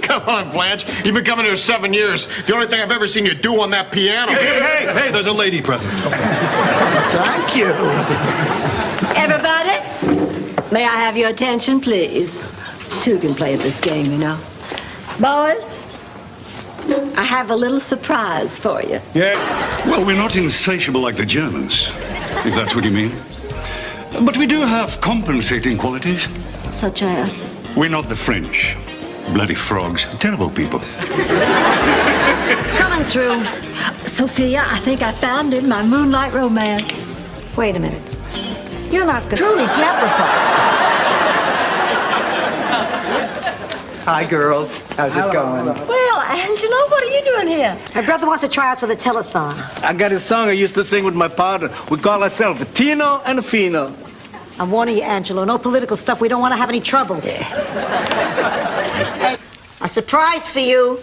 Come on, Blanche. You've been coming here 7 years. The only thing I've ever seen you do on that piano. Hey, there's a lady present. Thank you. Everybody, may I have your attention, please? Two can play at this game, you know. Boys, I have a little surprise for you. Yeah. Well, we're not insatiable like the Germans, if that's what you mean. But we do have compensating qualities. Such as? We're not the French. Bloody frogs. Terrible people. Coming through. Sophia, I think I found him, my moonlight romance. Wait a minute. You're not truly Capricorn. Hi, girls. How's it going? Well, Angelo, what are you doing here? My brother wants to try out for the telethon. I got a song I used to sing with my partner. We call ourselves Tino and Fino. I'm warning you, Angelo. No political stuff. We don't want to have any trouble. A surprise for you.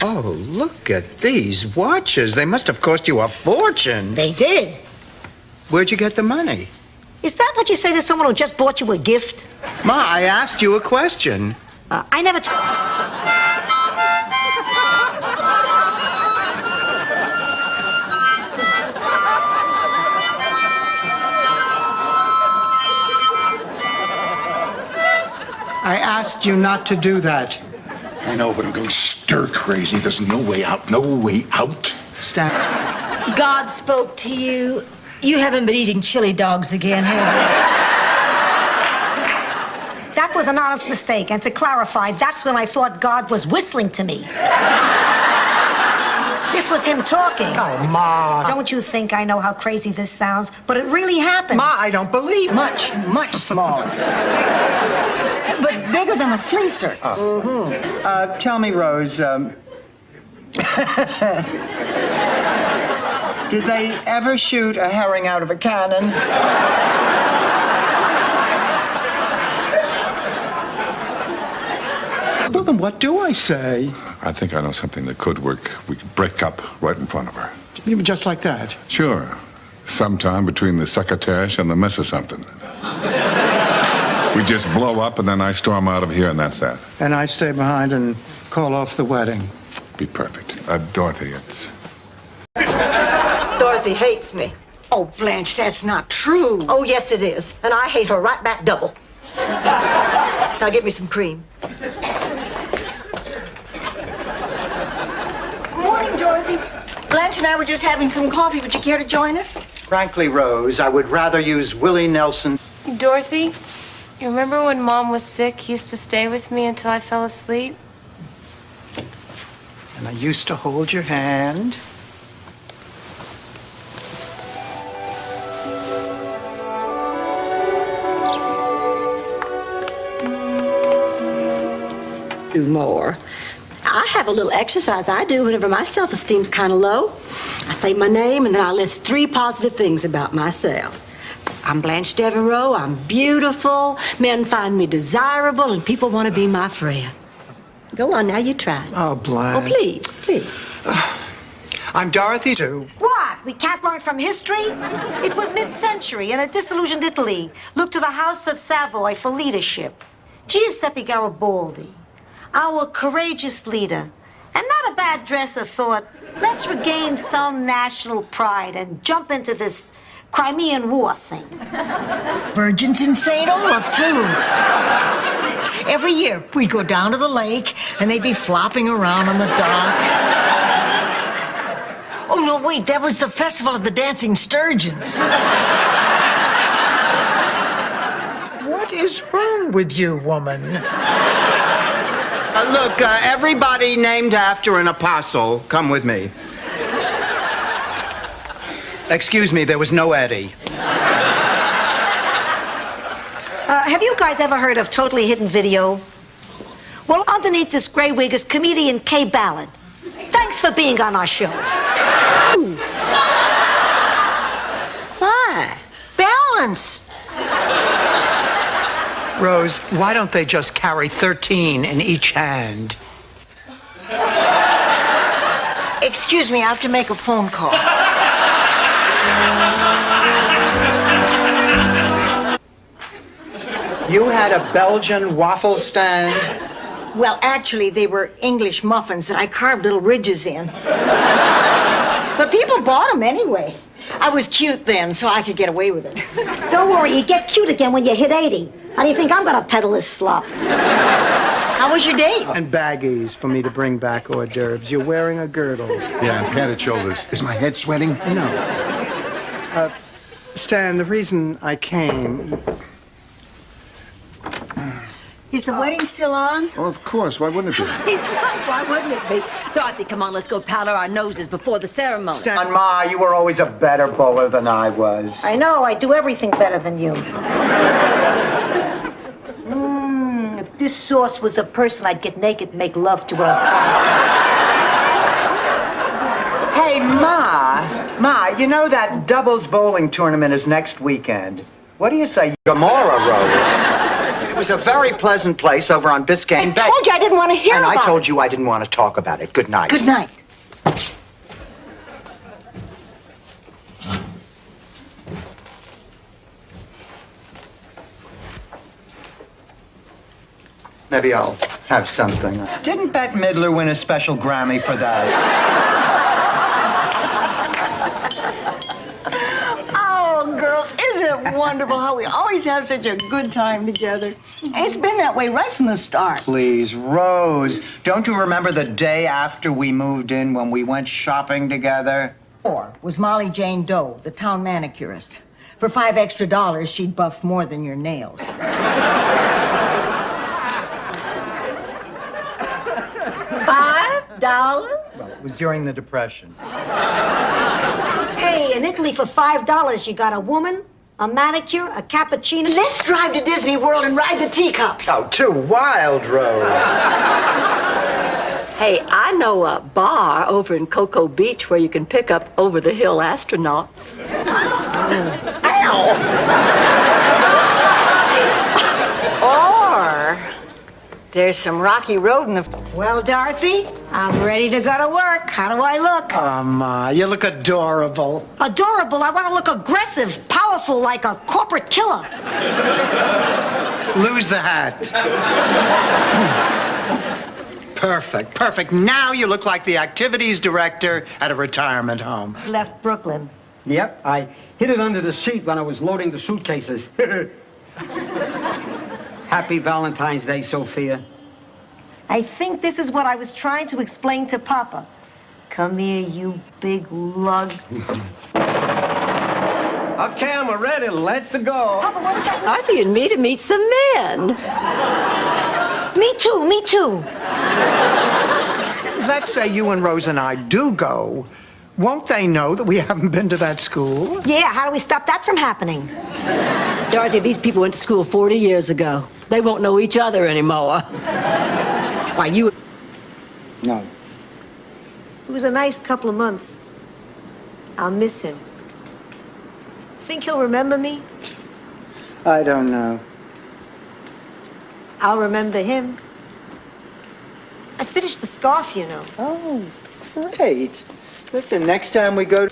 Oh, look at these watches. They must have cost you a fortune. They did. Where'd you get the money? Is that what you say to someone who just bought you a gift? Ma, I asked you a question. I never... I asked you not to do that. I know, but I'm going stir crazy. There's no way out. No way out. Stand. God spoke to you. You haven't been eating chili dogs again, have you? That was an honest mistake. And to clarify, that's when I thought God was whistling to me. This was him talking. Oh, Ma. Don't you think I know how crazy this sounds? But it really happened. Ma, I don't believe. Much smaller. But bigger than a flea circus. Tell me, Rose, did they ever shoot a herring out of a cannon? Well, then what do I say? I think I know something that could work. We could break up right in front of her. Even just like that? Sure. Sometime between the succotash and the mess of something. We just blow up, and then I storm out of here, and that's that. And I stay behind and call off the wedding. Be perfect. Dorothy, it's... Dorothy hates me. Oh, Blanche, that's not true. Oh, yes, it is. And I hate her right back double. Now, get me some cream. Morning, Dorothy. Blanche and I were just having some coffee. Would you care to join us? Frankly, Rose, I would rather use Willie Nelson. Dorothy, you remember when Mom was sick? He used to stay with me until I fell asleep. And I used to hold your hand. Do more. I have a little exercise I do whenever my self-esteem's kind of low. I say my name, and then I list 3 positive things about myself. I'm Blanche Devereaux, I'm beautiful, men find me desirable, and people want to be my friend. Go on, now you try. Oh, Blanche. Oh, please, please. I'm Dorothy, too. What? We can't learn from history? It was mid-century in a disillusioned Italy. Look to the House of Savoy for leadership. Giuseppe Garibaldi, our courageous leader, and not a bad dresser, thought, let's regain some national pride and jump into this Crimean War thing. Virgins in St. Olaf, too. Every year, we'd go down to the lake, and they'd be flopping around on the dock. Oh, no, wait, that was the Festival of the Dancing Sturgeons. What is wrong with you, woman? Look, everybody named after an apostle, come with me. Excuse me, there was no Eddie. Have you guys ever heard of Totally Hidden Video? Well, underneath this gray wig is comedian Kay Ballard. Thanks for being on our show. Why? Balance. Rose, why don't they just carry 13 in each hand? Excuse me, I have to make a phone call. You had a Belgian waffle stand? Well, actually, they were English muffins that I carved little ridges in. But people bought them anyway. I was cute then, so I could get away with it. Don't worry, you get cute again when you hit 80. How do you think I'm gonna peddle this slop? How was your date? And baggies for me to bring back hors d'oeuvres. You're wearing a girdle. Yeah, and padded shoulders. Is my head sweating? No. Stan, the reason I came... Is the wedding still on? Oh, of course. Why wouldn't it be? He's right, why wouldn't it be? Dorothy, come on, let's go powder our noses before the ceremony. Stan, Ma, you were always a better bowler than I was. I know, I do everything better than you. If this sauce was a person, I'd get naked and make love to her. Hey, Ma, you know that doubles bowling tournament is next weekend. What do you say, Gomorrah Rose? It was a very pleasant place over on Biscayne Bay. I told you I didn't want to hear And about I told you I didn't want to talk about it. Good night. Good night. Maybe I'll have something. Didn't Bette Midler win a special Grammy for that? Oh, girls, isn't it wonderful how we always have such a good time together? It's been that way right from the start. Please, Rose, don't you remember the day after we moved in when we went shopping together? Or was Molly Jane Doe, the town manicurist. For $5 extra, she'd buff more than your nails. $5? Well, it was during the Depression. Hey, in Italy for $5, you got a woman, a manicure, a cappuccino. Let's drive to Disney World and ride the teacups. Oh, too wild, Rose. Hey, I know a bar over in Cocoa Beach where you can pick up over-the-hill astronauts. Or there's some rocky road in the... Well, Dorothy, I'm ready to go to work. How do I look? Oh, Ma, you look adorable. Adorable. I want to look aggressive, powerful, like a corporate killer. Lose the hat. Perfect. Now you look like the activities director at a retirement home. Left Brooklyn. Yep, I hid it under the seat when I was loading the suitcases. Happy Valentine's Day, Sophia. I think this is what I was trying to explain to Papa. Come here, you big lug. Okay, I'm ready. Let's go. Papa, what was that? Dorothy and me to meet some men. Me too. Let's say you and Rose and I do go. Won't they know that we haven't been to that school? Yeah, how do we stop that from happening? Dorothy, these people went to school 40 years ago. They won't know each other anymore. Why, you... No. It was a nice couple of months. I'll miss him. Think he'll remember me? I don't know. I'll remember him. I finished the scarf, you know. Oh, great. Listen, next time we go...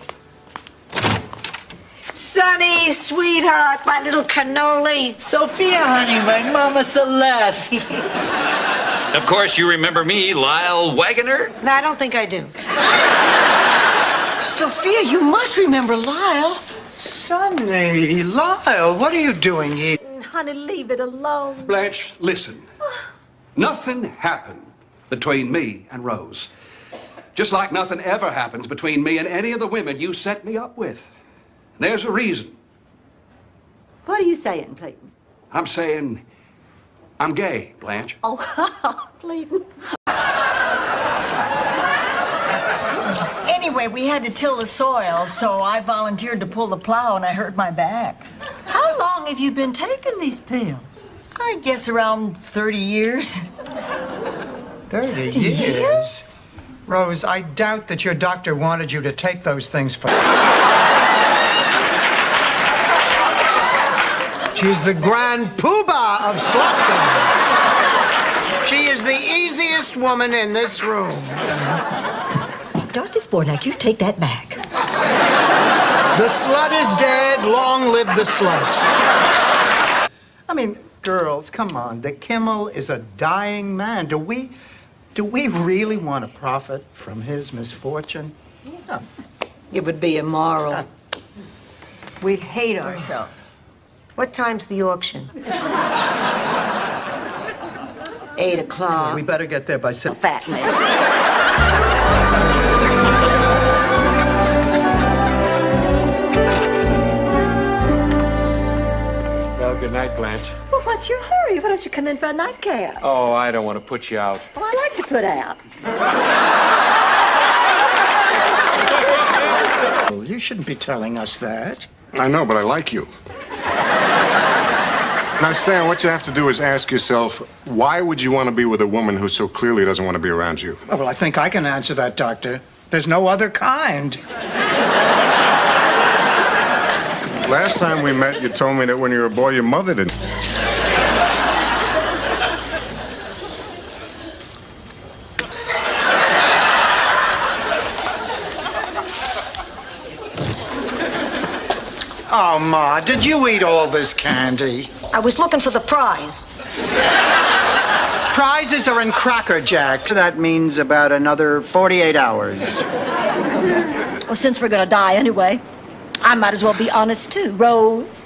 Sonny, sweetheart, my little cannoli. Sophia, honey, my Mama Celeste. Of course, you remember me, Lyle Wagoner? No, I don't think I do. Sophia, you must remember Lyle. Sonny, Lyle, what are you doing here? Honey, leave it alone. Blanche, listen. Nothing happened between me and Rose. Just like nothing ever happens between me and any of the women you set me up with. There's a reason. What are you saying, Clayton? I'm saying I'm gay, Blanche. Oh, Clayton. Anyway, we had to till the soil, so I volunteered to pull the plow and I hurt my back. How long have you been taking these pills? I guess around 30 years. 30 years? Rose, I doubt that your doctor wanted you to take those things for... She's the grand poobah of Slotkin. She is the easiest woman in this room. Dorothy Spornak, you take that back. The slut is dead. Long live the slut. I mean, Girls, come on. Dick Kimmel is a dying man. Do we really want to profit from his misfortune? Yeah. It would be immoral. We'd hate ourselves. What time's the auction? 8 o'clock. We better get there by 7. Fat man. Well, good night, Blanche. Well, what's your hurry? Why don't you come in for a nightcap? Oh, I don't want to put you out. Well, I like to put out. Well, you shouldn't be telling us that. I know, but I like you. Now, Stan, what you have to do is ask yourself, why would you want to be with a woman who so clearly doesn't want to be around you? Oh, well, I think I can answer that, Doctor. There's no other kind. Last time we met, you told me that when you were a boy, your mother didn't. Oh, Ma, did you eat all this candy? I was looking for the prize. Prizes are in Cracker Jack. That means about another 48 hours. Well, since we're gonna die anyway, I might as well be honest too. Rose,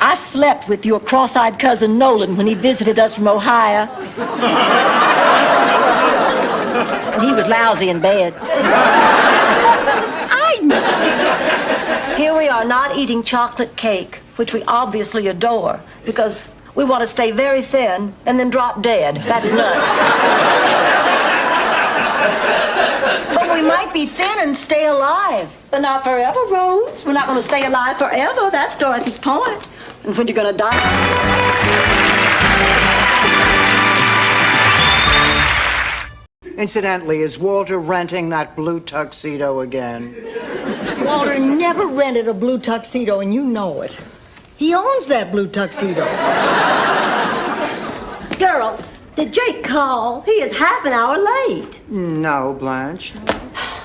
I slept with your cross-eyed cousin Nolan when he visited us from Ohio. And he was lousy in bed. Here we are not eating chocolate cake, which we obviously adore, because we want to stay very thin and then drop dead. That's nuts. But we might be thin and stay alive. But not forever, Rose. We're not going to stay alive forever. That's Dorothy's point. And when you're going to die... Incidentally, is Walter renting that blue tuxedo again? Walter never rented a blue tuxedo, and you know it. He owns that blue tuxedo. Girls, did Jake call? He is half an hour late. No, Blanche.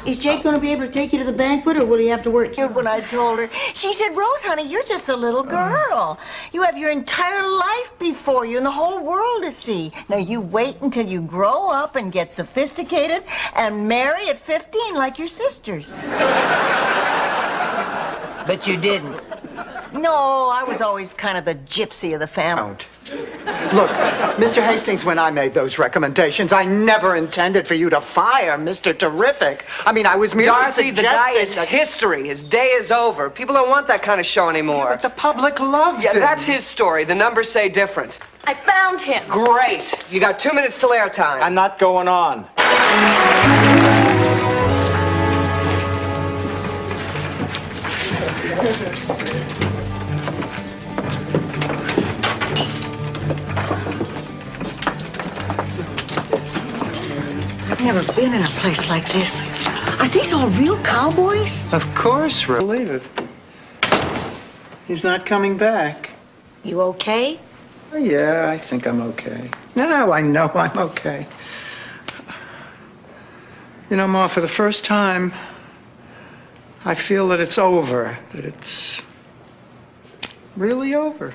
Is Jake going to be able to take you to the banquet, or will he have to work? When I told her, she said, Rose, honey, you're just a little girl. You have your entire life before you and the whole world to see. Now, you wait until you grow up and get sophisticated and marry at 15 like your sisters. But you didn't. No, I was always kind of the gypsy of the family. Look, Mr. Hastings, when I made those recommendations, I never intended for you to fire Mr. Terrific. I mean, I was merely Darcy, the guy is suggesting that... history. His day is over. People don't want that kind of show anymore. Yeah, but the public loves Yeah, him. that's his story. The numbers say different. I found him. Great. You got 2 minutes till airtime. I'm not going on. I've never been in a place like this. Are these all real cowboys? Of course, believe it. He's not coming back. You okay? Oh, yeah, I think I'm okay. No, I know I'm okay. You know, Ma, for the first time, I feel that it's over, that it's really over.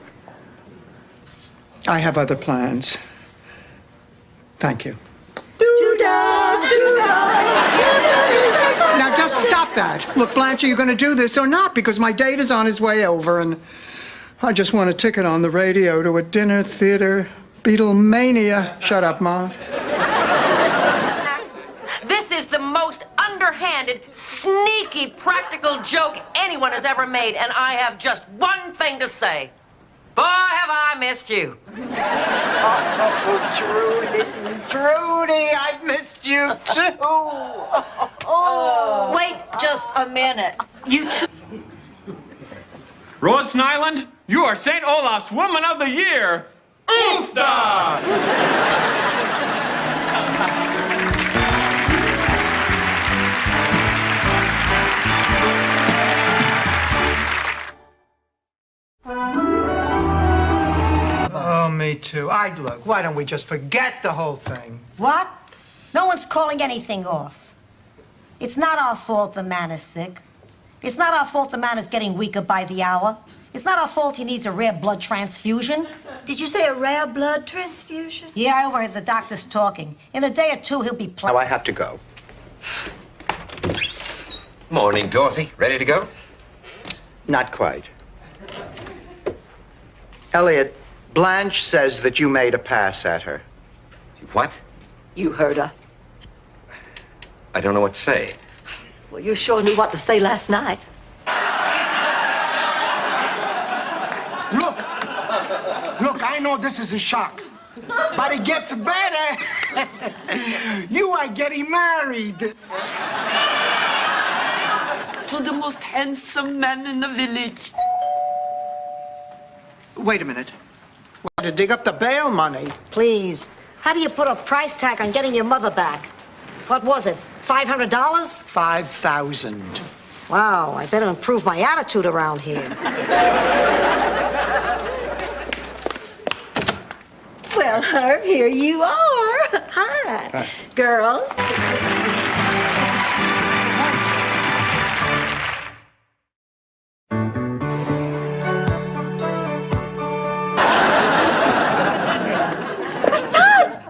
I have other plans. Thank you. Now, just stop that. Look, Blanche, are you going to do this or not? Because my date is on his way over, and I just want a ticket on the radio to a dinner theater. Beatlemania. Shut up, Ma. This is the most underhanded, sneaky, practical joke anyone has ever made, and I have just one thing to say. Boy, have I missed you. Oh, Trudy, I've missed you too. Oh. Wait just a minute. You two. Rose Nyland, you are St. Olaf's Woman of the Year. Oofda! Oh, me too. Look, why don't we just forget the whole thing? What? No one's calling anything off. It's not our fault the man is sick. It's not our fault the man is getting weaker by the hour. It's not our fault he needs a rare blood transfusion. Did you say a rare blood transfusion? Yeah, I overheard the doctors talking. In a day or two, he'll be Now I have to go. Morning, Dorothy. Ready to go? Not quite. Elliot, Blanche says that you made a pass at her. What? You heard her. I don't know what to say. Well, you sure knew what to say last night. Look, I know this is a shock, but it gets better. You are getting married. To the most handsome man in the village. Wait a minute. Well, to dig up the bail money. Please. How do you put a price tag on getting your mother back? What was it? $500? $5,000. Wow, I better improve my attitude around here. Well, Herb, here you are. Hi. Girls.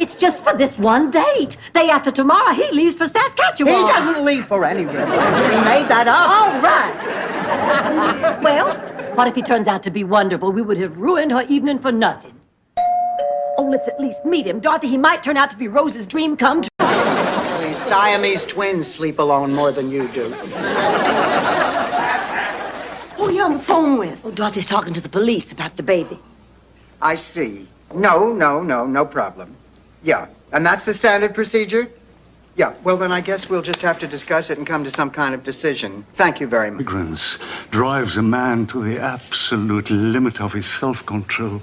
It's just for this one date. Day after tomorrow, he leaves for Saskatchewan. He doesn't leave for anywhere. We made that up. All right. Well, what if he turns out to be wonderful? We would have ruined her evening for nothing. Oh, let's at least meet him. Dorothy, he might turn out to be Rose's dream come true. These Siamese twins sleep alone more than you do. Who are you on the phone with? Oh, Dorothy's talking to the police about the baby. I see. No problem. Yeah, and that's the standard procedure? Yeah, well, then I guess we'll just have to discuss it and come to some kind of decision. Thank you very much. Ignorance drives a man to the absolute limit of his self-control.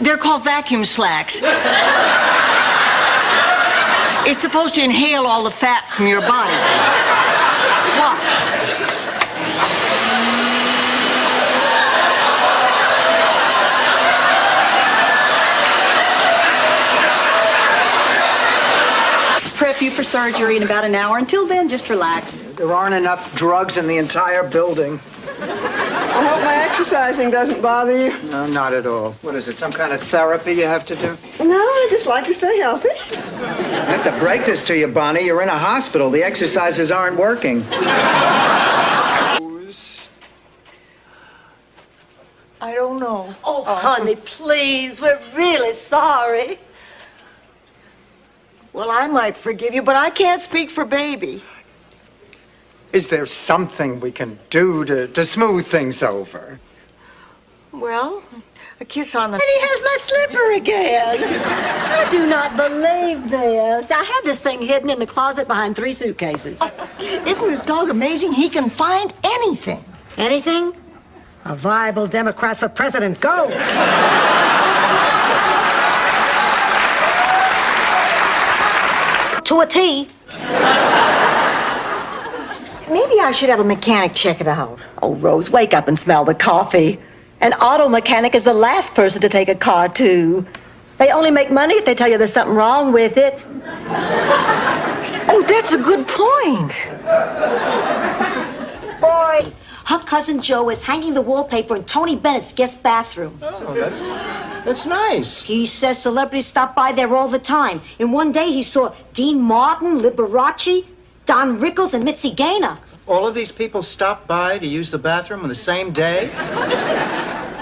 They're called vacuum slacks. It's supposed to inhale all the fat from your body. Watch. Prep you for surgery in about an hour. Until then, just relax. There aren't enough drugs in the entire building. I hope my exercising doesn't bother you. No, not at all. What is it, some kind of therapy you have to do? No, I just like to stay healthy. I have to break this to you, Bonnie. You're in a hospital. The exercises aren't working. I don't know. Oh, honey, please. We're really sorry. Well, I might forgive you, but I can't speak for Baby. Is there something we can do to smooth things over? Well, a kiss on the... And he has my slipper again. I do not believe this. I had this thing hidden in the closet behind 3 suitcases. Isn't this dog amazing? He can find anything. Anything? A viable Democrat for president. Go! To a T. Maybe I should have a mechanic check it out. Oh, Rose, wake up and smell the coffee. An auto mechanic is the last person to take a car to. They only make money if they tell you there's something wrong with it. Oh, that's a good point. Boy, her cousin Joe is hanging the wallpaper in Tony Bennett's guest bathroom. Oh, that's nice. He says celebrities stop by there all the time. In one day, he saw Dean Martin, Liberace, Don Rickles, and Mitzi Gaynor. All of these people stop by to use the bathroom on the same day?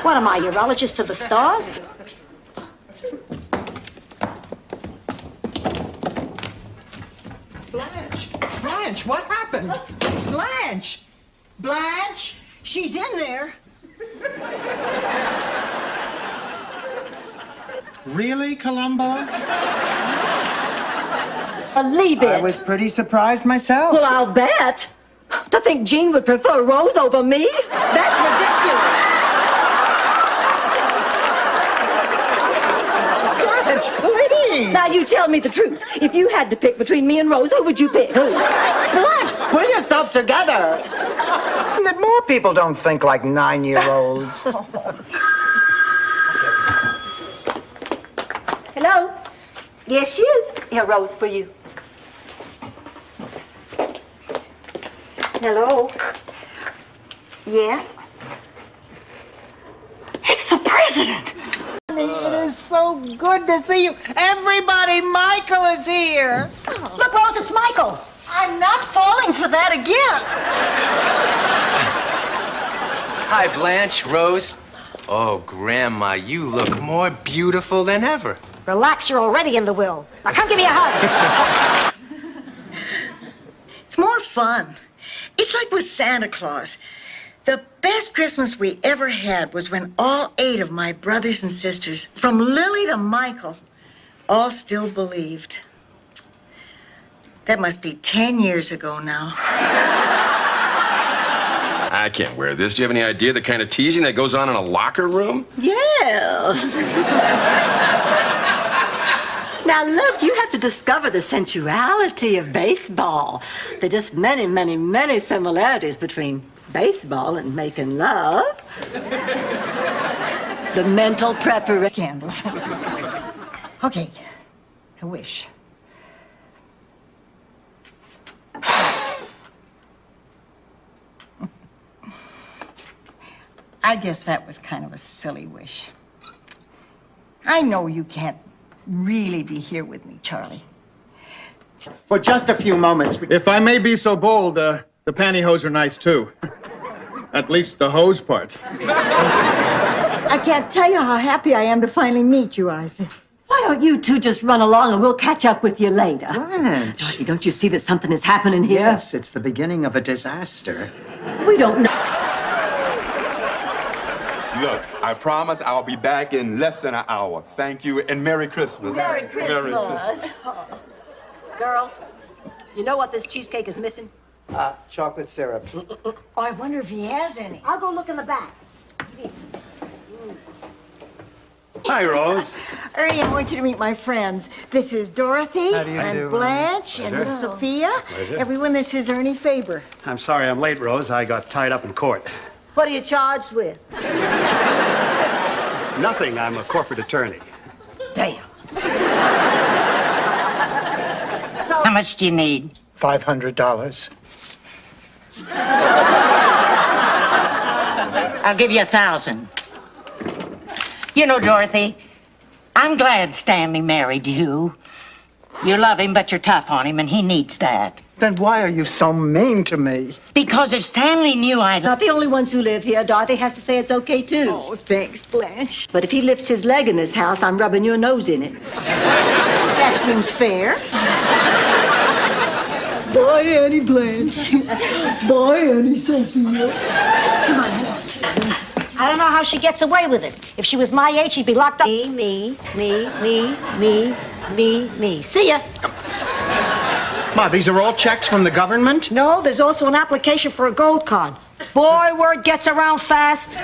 What am I, urologist to the stars? Blanche, what happened? Blanche, she's in there. Really, Columbo? Believe it. I was pretty surprised myself. Well, I'll bet. To think Jean would prefer Rose over me? That's ridiculous. Blanche, please. Now, you tell me the truth. If you had to pick between me and Rose, who would you pick? Who? Blanche, Pull yourself together. That more people don't think like 9-year-olds. Hello? Yes, she is. Here, Rose, for you. Hello? Yes? It's the president. It is so good to see you. Everybody, Michael is here. Look, Rose, it's Michael. I'm not falling for that again. Hi, Blanche, Rose. Oh, Grandma, you look more beautiful than ever. Relax, you're already in the will. Now come give me a hug. It's more fun. It's like with Santa Claus. The best Christmas we ever had was when all 8 of my brothers and sisters, from Lily to Michael, all still believed. That must be 10 years ago now. I can't wear this. Do you have any idea the kind of teasing that goes on in a locker room? Yes. Now, look, you have to discover the sensuality of baseball. There are just many, many, many similarities between baseball and making love. The mental preparation. Candles. Okay, a wish. I guess that was kind of a silly wish. I know you can't really be here with me, Charlie. For just a few moments. If I may be so bold, the pantyhose are nice too. At least the hose part. I can't tell you how happy I am to finally meet you, Isaac. Why don't you two just run along and we'll catch up with you later? Blanche. Dorothy, don't you see that something is happening here? Yes, it's the beginning of a disaster. We don't know. Look, I promise I'll be back in less than an hour. Thank you, and Merry Christmas. Merry Christmas. Merry Christmas. Oh. Girls, you know what this cheesecake is missing? Chocolate syrup. Oh, I wonder if he has any. I'll go look in the back. You need some. Hi, Rose. Ernie, I want you to meet my friends. This is Dorothy How do you and do? Blanche and Pleasure. Sophia. Pleasure. Everyone, this is Ernie Faber. I'm sorry I'm late, Rose. I got tied up in court. What are you charged with? Nothing. I'm a corporate attorney. Damn. How much do you need? $500. I'll give you 1,000. You know, Dorothy, I'm glad Stanley married you. You love him, but you're tough on him, and he needs that. Then why are you so mean to me? Because if Stanley knew I'd... Not the only ones who live here. Dorothy has to say it's okay, too. Oh, thanks, Blanche. But if he lifts his leg in this house, I'm rubbing your nose in it. That seems fair. Bye, Annie Blanche. Bye, Annie Sophia. Come on, come on. I don't know how she gets away with it. If she was my age, she'd be locked up. Me. See ya. Ma, these are all checks from the government? No, there's also an application for a gold card. Boy, word gets around fast.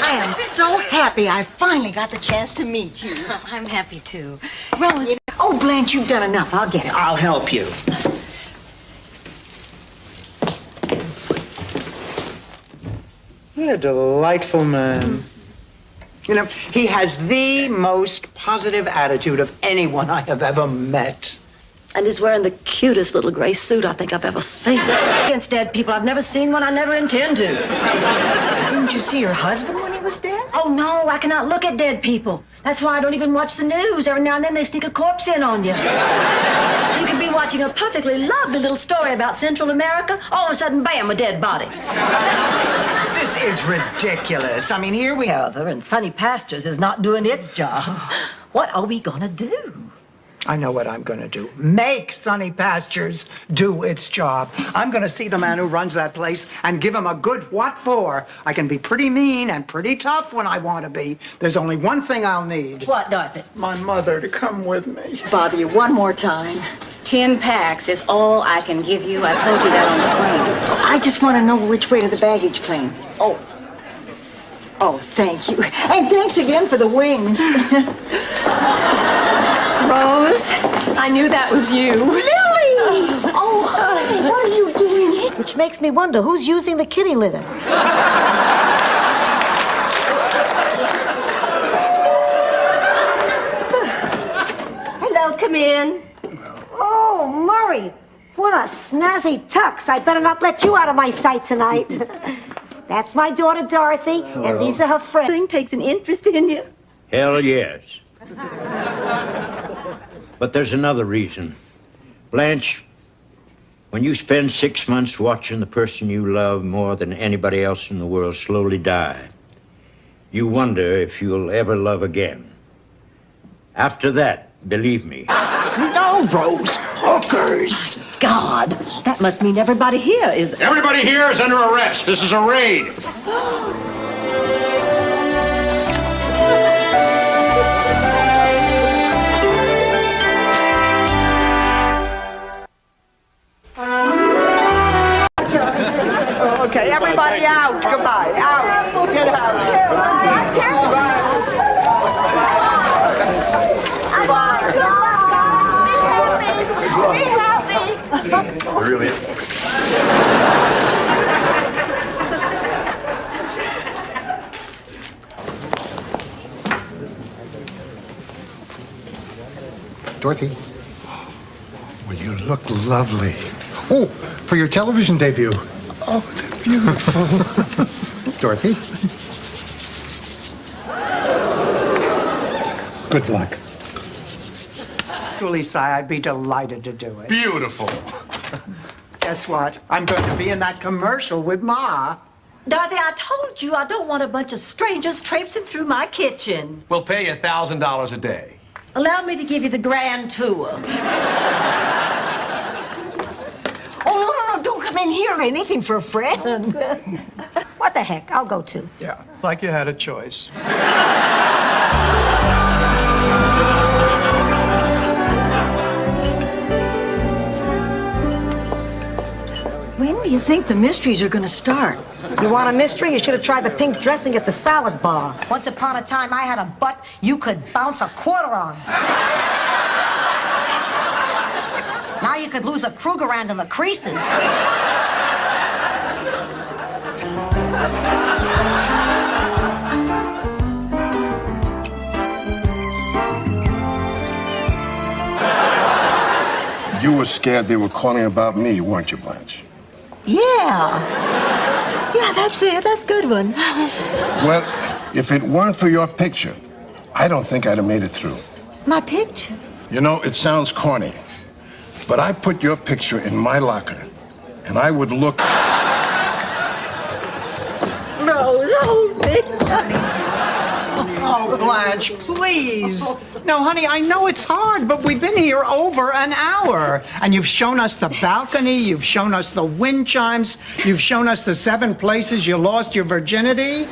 I am so happy I finally got the chance to meet you. I'm happy too. Rose. Oh, Blanche, you've done enough. I'll get it. I'll help you. What a delightful man. You know, he has the most positive attitude of anyone I have ever met. And he's wearing the cutest little gray suit I think I've ever seen. Against dead people, I've never seen one, I never intend to. Didn't you see your husband when he was dead? Oh, no, I cannot look at dead people. That's why I don't even watch the news. Every now and then they sneak a corpse in on you. You could be watching a perfectly lovely little story about Central America, all of a sudden, bam, a dead body. This is ridiculous. I mean, here we... Heather, and Sunny Pastures is not doing its job. What are we gonna do? I know what I'm going to do. Make Sunny Pastures do its job. I'm going to see the man who runs that place and give him a good what for. I can be pretty mean and pretty tough when I want to be. There's only one thing I'll need. What, Dorothy? My mother to come with me. Bother you one more time. 10 packs is all I can give you. I told you that on the plane. I just want to know which way to the baggage claim. Oh, thank you. And thanks again for the wings. Rose, I knew that was you. Lily! Which makes me wonder who's using the kitty litter. Hello, come in. Oh, Murray, what a snazzy tux. I better not let you out of my sight tonight. That's my daughter, Dorothy, and these are her friends. Thing takes an interest in you. Hell yes. But there's another reason. Blanche, when you spend 6 months watching the person you love more than anybody else in the world slowly die, you wonder if you'll ever love again. After that, believe me. No, Rose. Hookers. God, that must mean everybody here is... Everybody here is under arrest. This is a raid. Okay, everybody out. Goodbye. Out. Get Really? Dorothy. Well, you look lovely. Oh, for your television debut. Oh, they're beautiful. Dorothy. Good luck. Actually, Si, I'd be delighted to do it. Beautiful. Guess what? I'm going to be in that commercial with Ma. Dorothy, I told you I don't want a bunch of strangers traipsing through my kitchen. We'll pay you $1,000 a day. Allow me to give you the grand tour. Oh, no, don't come in here. Anything for a friend. What the heck? I'll go too. Yeah, like you had a choice. When do you think the mysteries are going to start? You want a mystery? You should have tried the pink dressing at the salad bar. Once upon a time, I had a butt you could bounce a quarter on. Now you could lose a Krugerrand in the creases. You were scared they were calling about me, weren't you, Blanche? Yeah, that's it. That's a good one. Well, if it weren't for your picture, I don't think I'd have made it through. My picture? You know, it sounds corny, but I put your picture in my locker, and I would look... Rose, hold me. Oh, Blanche, please. No, honey, I know it's hard, but we've been here over an hour. And you've shown us the balcony, you've shown us the wind chimes, you've shown us the 7 places you lost your virginity.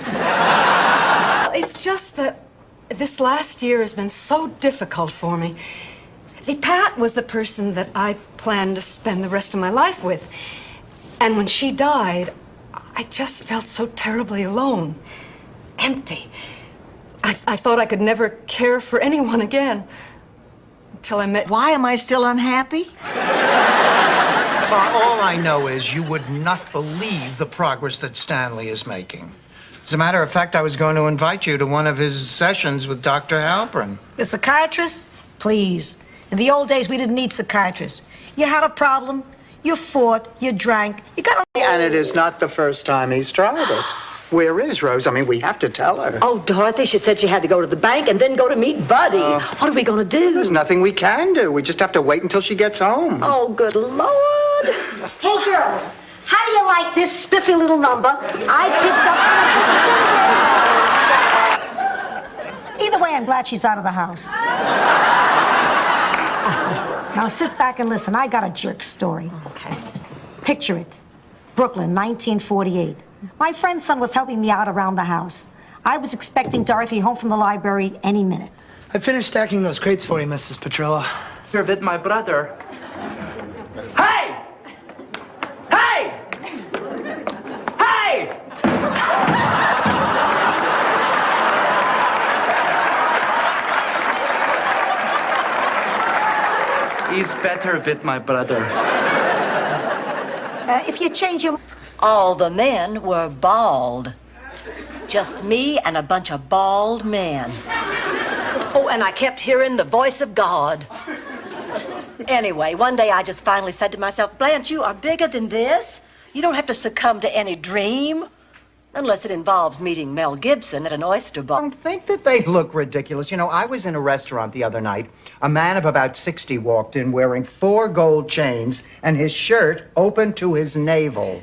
It's just that this last year has been so difficult for me. See, Pat was the person that I planned to spend the rest of my life with. And when she died, I just felt so terribly alone, empty. I thought I could never care for anyone again until I met... Why am I still unhappy? Well, all I know is you would not believe the progress that Stanley is making. As a matter of fact, I was going to invite you to one of his sessions with Dr. Halpern. The psychiatrist? Please. In the old days, we didn't need psychiatrists. You had a problem, you fought, you drank, you got a... And it is not the first time he's tried it. Where is Rose? I mean, we have to tell her. Oh, Dorothy, she said she had to go to the bank and then go to meet Buddy. What are we going to do? There's nothing we can do. We just have to wait until she gets home. Oh, good Lord. Hey, girls, how do you like this spiffy little number I picked up? Either way, I'm glad she's out of the house. Now sit back and listen. I got a jerk story. Okay. Picture it. Brooklyn, 1948. My friend's son was helping me out around the house. I was expecting Dorothy home from the library any minute. I finished stacking those crates for you, Mrs. Petrella. You're with my brother. Hey! Hey! Hey! He's better with my brother. If you change your... All the men were bald. Just me and a bunch of bald men. Oh, and I kept hearing the voice of God. Anyway, one day I just finally said to myself, Blanche, you are bigger than this. You don't have to succumb to any dream. Unless it involves meeting Mel Gibson at an oyster bar. I don't think that they look ridiculous. You know, I was in a restaurant the other night. A man of about 60 walked in wearing 4 gold chains and his shirt open to his navel.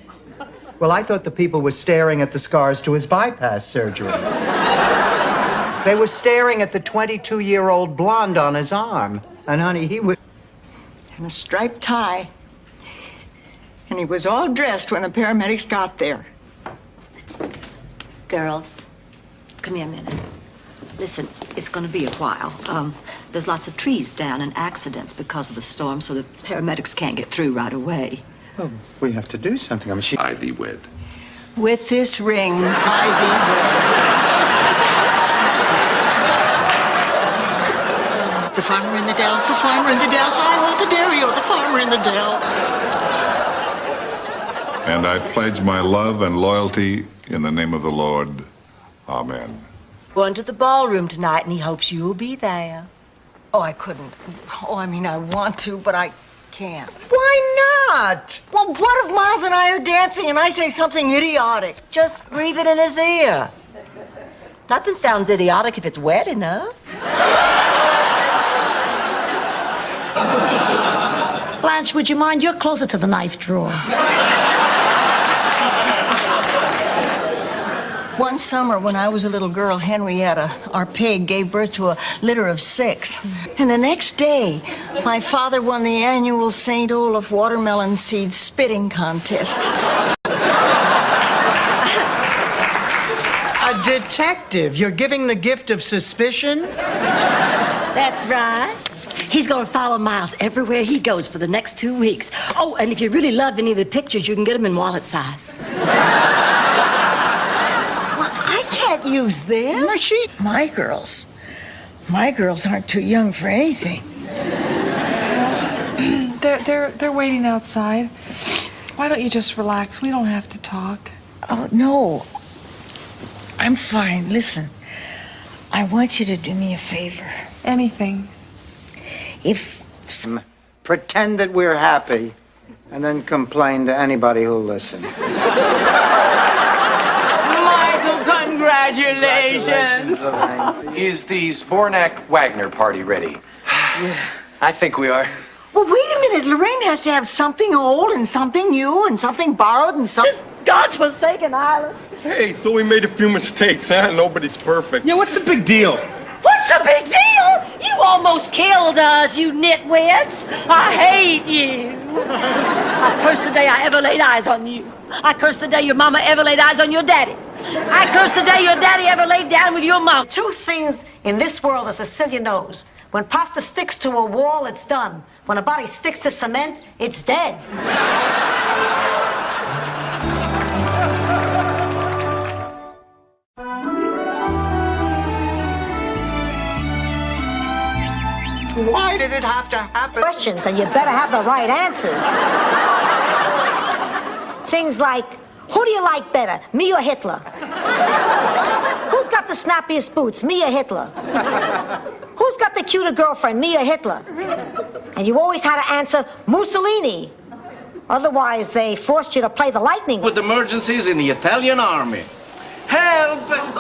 Well, I thought the people were staring at the scars to his bypass surgery. They were staring at the 22-year-old blonde on his arm. And, honey, he was... And a striped tie. And he was all dressed when the paramedics got there. Girls, come here a minute. Listen, it's going to be a while. There's lots of trees down and accidents because of the storm, so the paramedics can't get through right away. Well, we have to do something. I mean, I thee wed. With this ring, I thee wed. The farmer in the dell, the farmer in the dell, hi-ho, the dairy-o, the farmer in the dell. And I pledge my love and loyalty in the name of the Lord. Amen. Going to the ballroom tonight, and he hopes you'll be there. Oh, I couldn't. Oh, I mean, I want to, but I can't. Why not? Well, what if Miles and I are dancing and I say something idiotic? Just breathe it in his ear. Nothing sounds idiotic if it's wet enough. Blanche, would you mind? You're closer to the knife drawer. One summer when I was a little girl, Henrietta, our pig, gave birth to a litter of 6. And the next day, my father won the annual St. Olaf watermelon seed spitting contest. A detective? You're giving the gift of suspicion? That's right. He's going to follow Miles everywhere he goes for the next 2 weeks. Oh, and if you really love any of the pictures, you can get them in wallet size. Use this? No, My girls aren't too young for anything. They're waiting outside. Why don't you just relax? We don't have to talk. Oh, no. I'm fine. Listen, I want you to do me a favor. Anything. Pretend that we're happy, and then complain to anybody who'll listen. Congratulations! Is the Zbornak Wagner party ready? I think we are. Well, wait a minute. Lorraine has to have something old and something new and something borrowed and something... This godforsaken island. Hey, so we made a few mistakes, huh? Nobody's perfect. Yeah, what's the big deal? What's the big deal? You almost killed us, you nitwits. I hate you. I curse the day I ever laid eyes on you. I curse the day your mama ever laid eyes on your daddy. I curse the day your daddy ever laid down with your mom. 2 things in this world a Sicilian knows. When pasta sticks to a wall, it's done. When a body sticks to cement, it's dead. Why did it have to happen? Questions, and you better have the right answers. Things like, who do you like better, me or Hitler? Who's got the snappiest boots, me or Hitler? Who's got the cuter girlfriend, me or Hitler? And you always had to answer Mussolini. Otherwise, they forced you to play the lightning. With emergencies in the Italian army. Help! Help!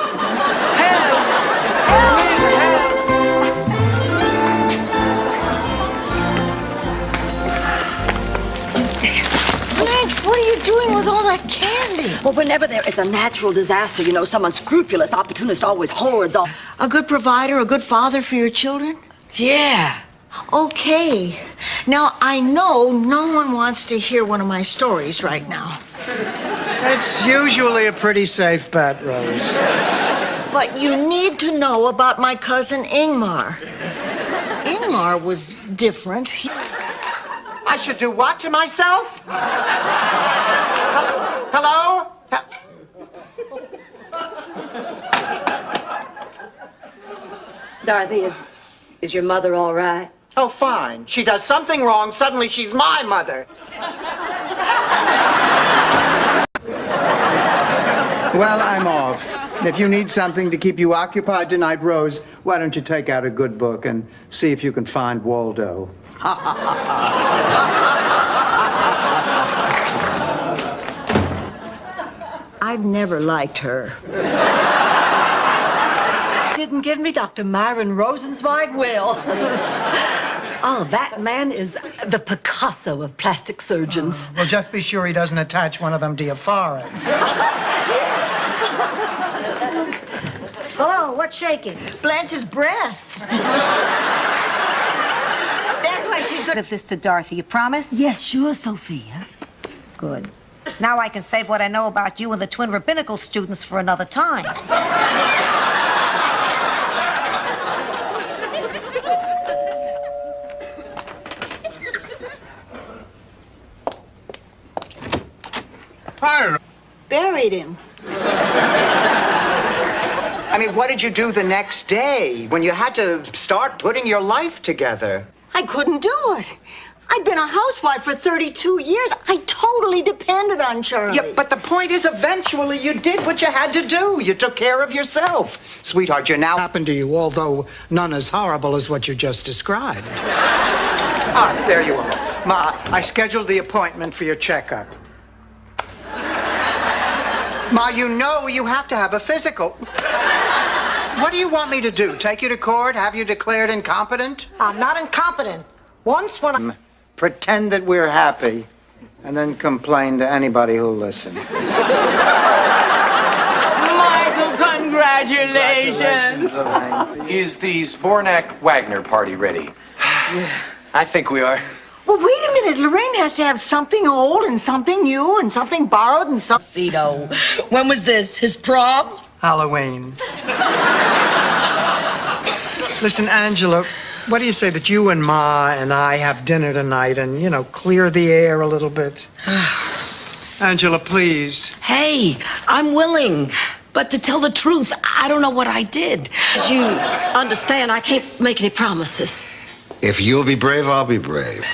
Please help! Blanche, what are you doing with all that candy? Well, whenever there is a natural disaster, you know, someone scrupulous opportunist always hoards all... A good provider, a good father for your children? Yeah. Okay. Now, I know no one wants to hear one of my stories right now. It's usually a pretty safe bet, Rose. But you need to know about my cousin Ingmar. Ingmar was different. I should do what to myself? Hello? Dorothy, is your mother all right? Oh, fine. She does something wrong, suddenly she's my mother. Well, I'm off. If you need something to keep you occupied tonight, Rose, why don't you take out a good book and see if you can find Waldo? I've never liked her. Didn't give me Dr. Myron Rosenzweig will. Oh, that man is the Picasso of plastic surgeons. Well, just be sure he doesn't attach one of them to your forehead. Hello, what's shaking? Blanche's breasts. That's why she's good at this to Dorothy, you promise? Yes, sure, Sophia. Good. Now I can save what I know about you and the twin rabbinical students for another time. Hi. Buried him. I mean, what did you do the next day when you had to start putting your life together? I couldn't do it. I'd been a housewife for 32 years. I totally depended on Charlie. Yeah, but the point is, eventually you did what you had to do. You took care of yourself. Sweetheart, you're now... Happened to you, although none as horrible as what you just described. Ah, there you are. Ma, I scheduled the appointment for your checkup. Ma, you know you have to have a physical. What do you want me to do? Take you to court? Have you declared incompetent? I'm not incompetent. Once when I... Pretend that we're happy, and then complain to anybody who'll listen. Michael, congratulations! Is the Zbornak-Wagner party ready? I think we are. Well, wait a minute. Lorraine has to have something old and something new and something borrowed and something... Cito, when was this? His prom? Halloween. Listen, Angela, what do you say that you and Ma and I have dinner tonight and, you know, clear the air a little bit? Angela, please. Hey, I'm willing. But to tell the truth, I don't know what I did. As you understand, I can't make any promises. If you'll be brave, I'll be brave.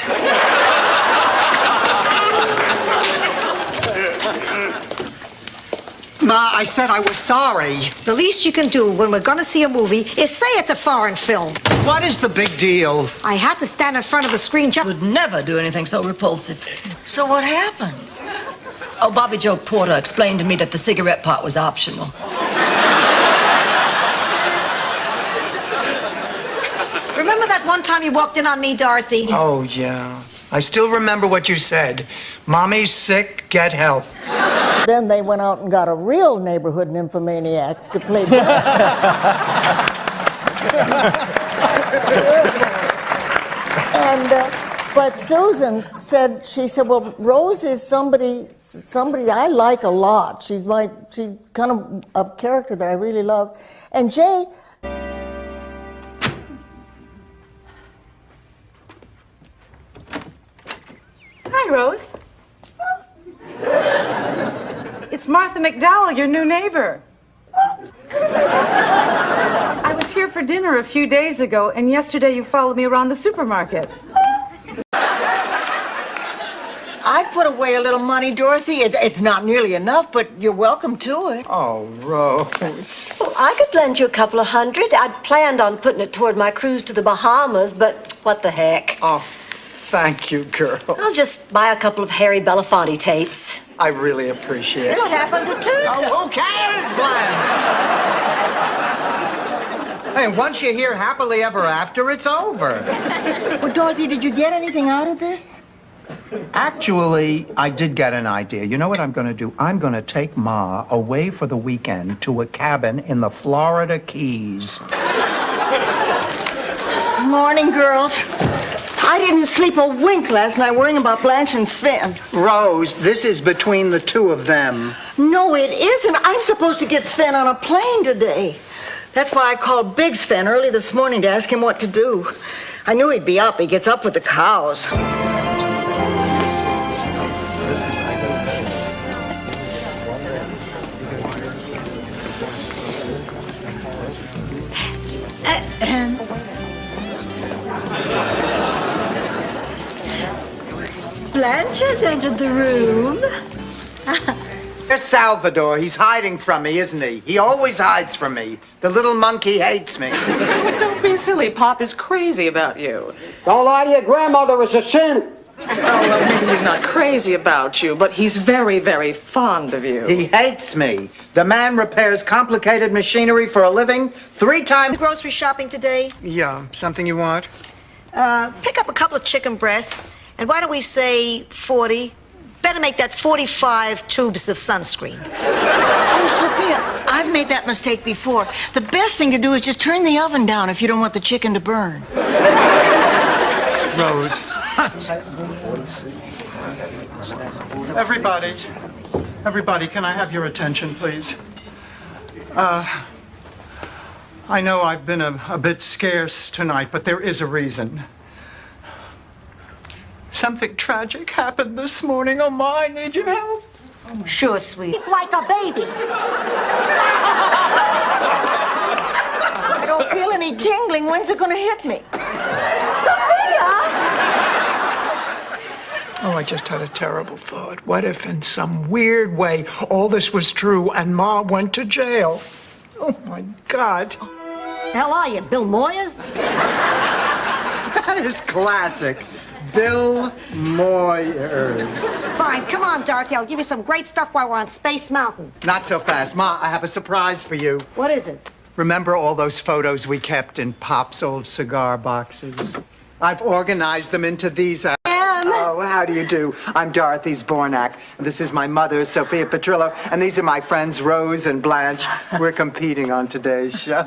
Ma, I said I was sorry. The least you can do when we're gonna see a movie is say it's a foreign film. What is the big deal? I had to stand in front of the screen just... Would never do anything so repulsive. So what happened? Oh, Bobby Joe Porter explained to me that the cigarette part was optional. Remember that one time you walked in on me, Dorothy? Oh, yeah. I still remember what you said. Mommy's sick, get help. Then they went out and got a real neighborhood nymphomaniac to play. But Susan said, she said, well, Rose is somebody I like a lot. She's kind of a character that I really love. And Jay... Hi, Rose. It's Martha McDowell, your new neighbor. I was here for dinner a few days ago, and yesterday you followed me around the supermarket. I've put away a little money, Dorothy. It's not nearly enough, but you're welcome to it. Oh, Rose. Well, I could lend you a couple of $100. I'd planned on putting it toward my cruise to the Bahamas, but what the heck. Oh, thank you, girls. I'll just buy a couple of Harry Belafonte tapes. I really appreciate it. What happened to Tuesday? Oh, who cares, Glenn? Hey, once you hear happily ever after, it's over. Well, Dorothy, did you get anything out of this? Actually, I did get an idea. You know what I'm going to do? I'm going to take Ma away for the weekend to a cabin in the Florida Keys. Morning, girls. I didn't sleep a wink last night worrying about Blanche and Sven. Rose, this is between the two of them. No, it isn't. I'm supposed to get Sven on a plane today. That's why I called Big Sven early this morning to ask him what to do. I knew he'd be up. He gets up with the cows. Blanche has entered the room. There's Salvador. He's hiding from me, isn't he? He always hides from me. The little monkey hates me. Don't be silly. Pop is crazy about you. Don't lie to your grandmother. It's a sin. Well, maybe he's not crazy about you, but he's very, very fond of you. He hates me. The man repairs complicated machinery for a living 3 times. Grocery shopping today? Yeah, something you want? Pick up a couple of chicken breasts, and why don't we say 40? Better make that 45 tubes of sunscreen. Oh, Sophia, I've made that mistake before. The best thing to do is just turn the oven down if you don't want the chicken to burn. Rose. Everybody, can I have your attention, please? I know I've been a bit scarce tonight, but there is a reason. Something tragic happened this morning. Oh, Ma, I need your help. Oh, sure, sweet. Like a baby. I don't feel any tingling. When's it going to hit me? Sophia! Oh, I just had a terrible thought. What if in some weird way all this was true and Ma went to jail? Oh, my God. Hell are you, Bill Moyers? That is classic. Bill Moyers. Fine, come on, Dorothy. I'll give you some great stuff while we're on Space Mountain. Not so fast. Ma, I have a surprise for you. What is it? Remember all those photos we kept in Pop's old cigar boxes? I've organized them into these. Oh, how do you do? I'm Dorothy Zbornak. This is my mother, Sophia Petrillo, and these are my friends, Rose and Blanche. We're competing on today's show.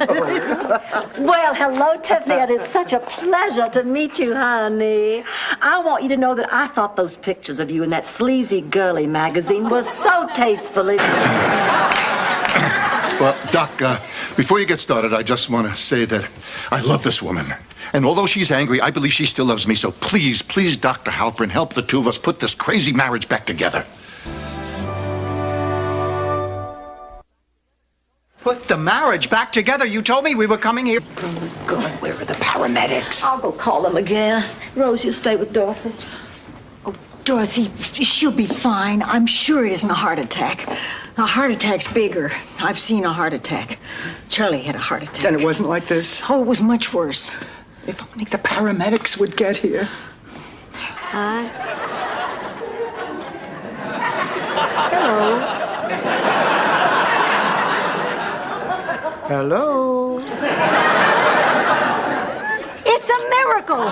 Well, hello, Tiffany. It is such a pleasure to meet you, honey. I want you to know that I thought those pictures of you in that sleazy girly magazine was so tastefully... Well, Doc, before you get started, I just want to say that I love this woman. And although she's angry, I believe she still loves me. So please, please, Dr. Halpern, help the two of us put this crazy marriage back together. Put the marriage back together? You told me we were coming here. Oh, God, where are the paramedics? I'll go call them again. Rose, you stay with Dorothy. Dorothy, she'll be fine. I'm sure it isn't a heart attack. A heart attack's bigger. I've seen a heart attack. Charlie had a heart attack. And it wasn't like this? Oh, it was much worse. If only the paramedics would get here. Hi. Hello. Hello. It's a miracle.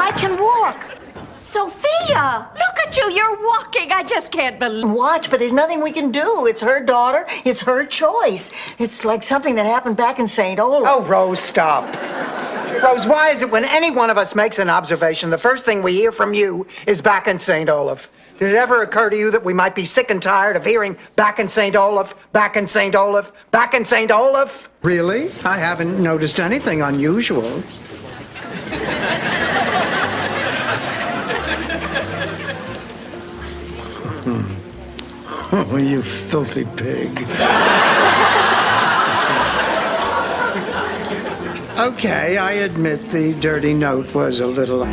I can walk. Sophia, look at you. You're walking. I just can't believe. Watch, but there's nothing we can do. It's her daughter. It's her choice. It's like something that happened back in St. Olaf. Oh, Rose, stop. Rose, why is it when any one of us makes an observation, the first thing we hear from you is back in St. Olaf? Did it ever occur to you that we might be sick and tired of hearing back in St. Olaf, back in St. Olaf, back in St. Olaf? Really? I haven't noticed anything unusual. Oh, you filthy pig. Okay, I admit the dirty note was a little...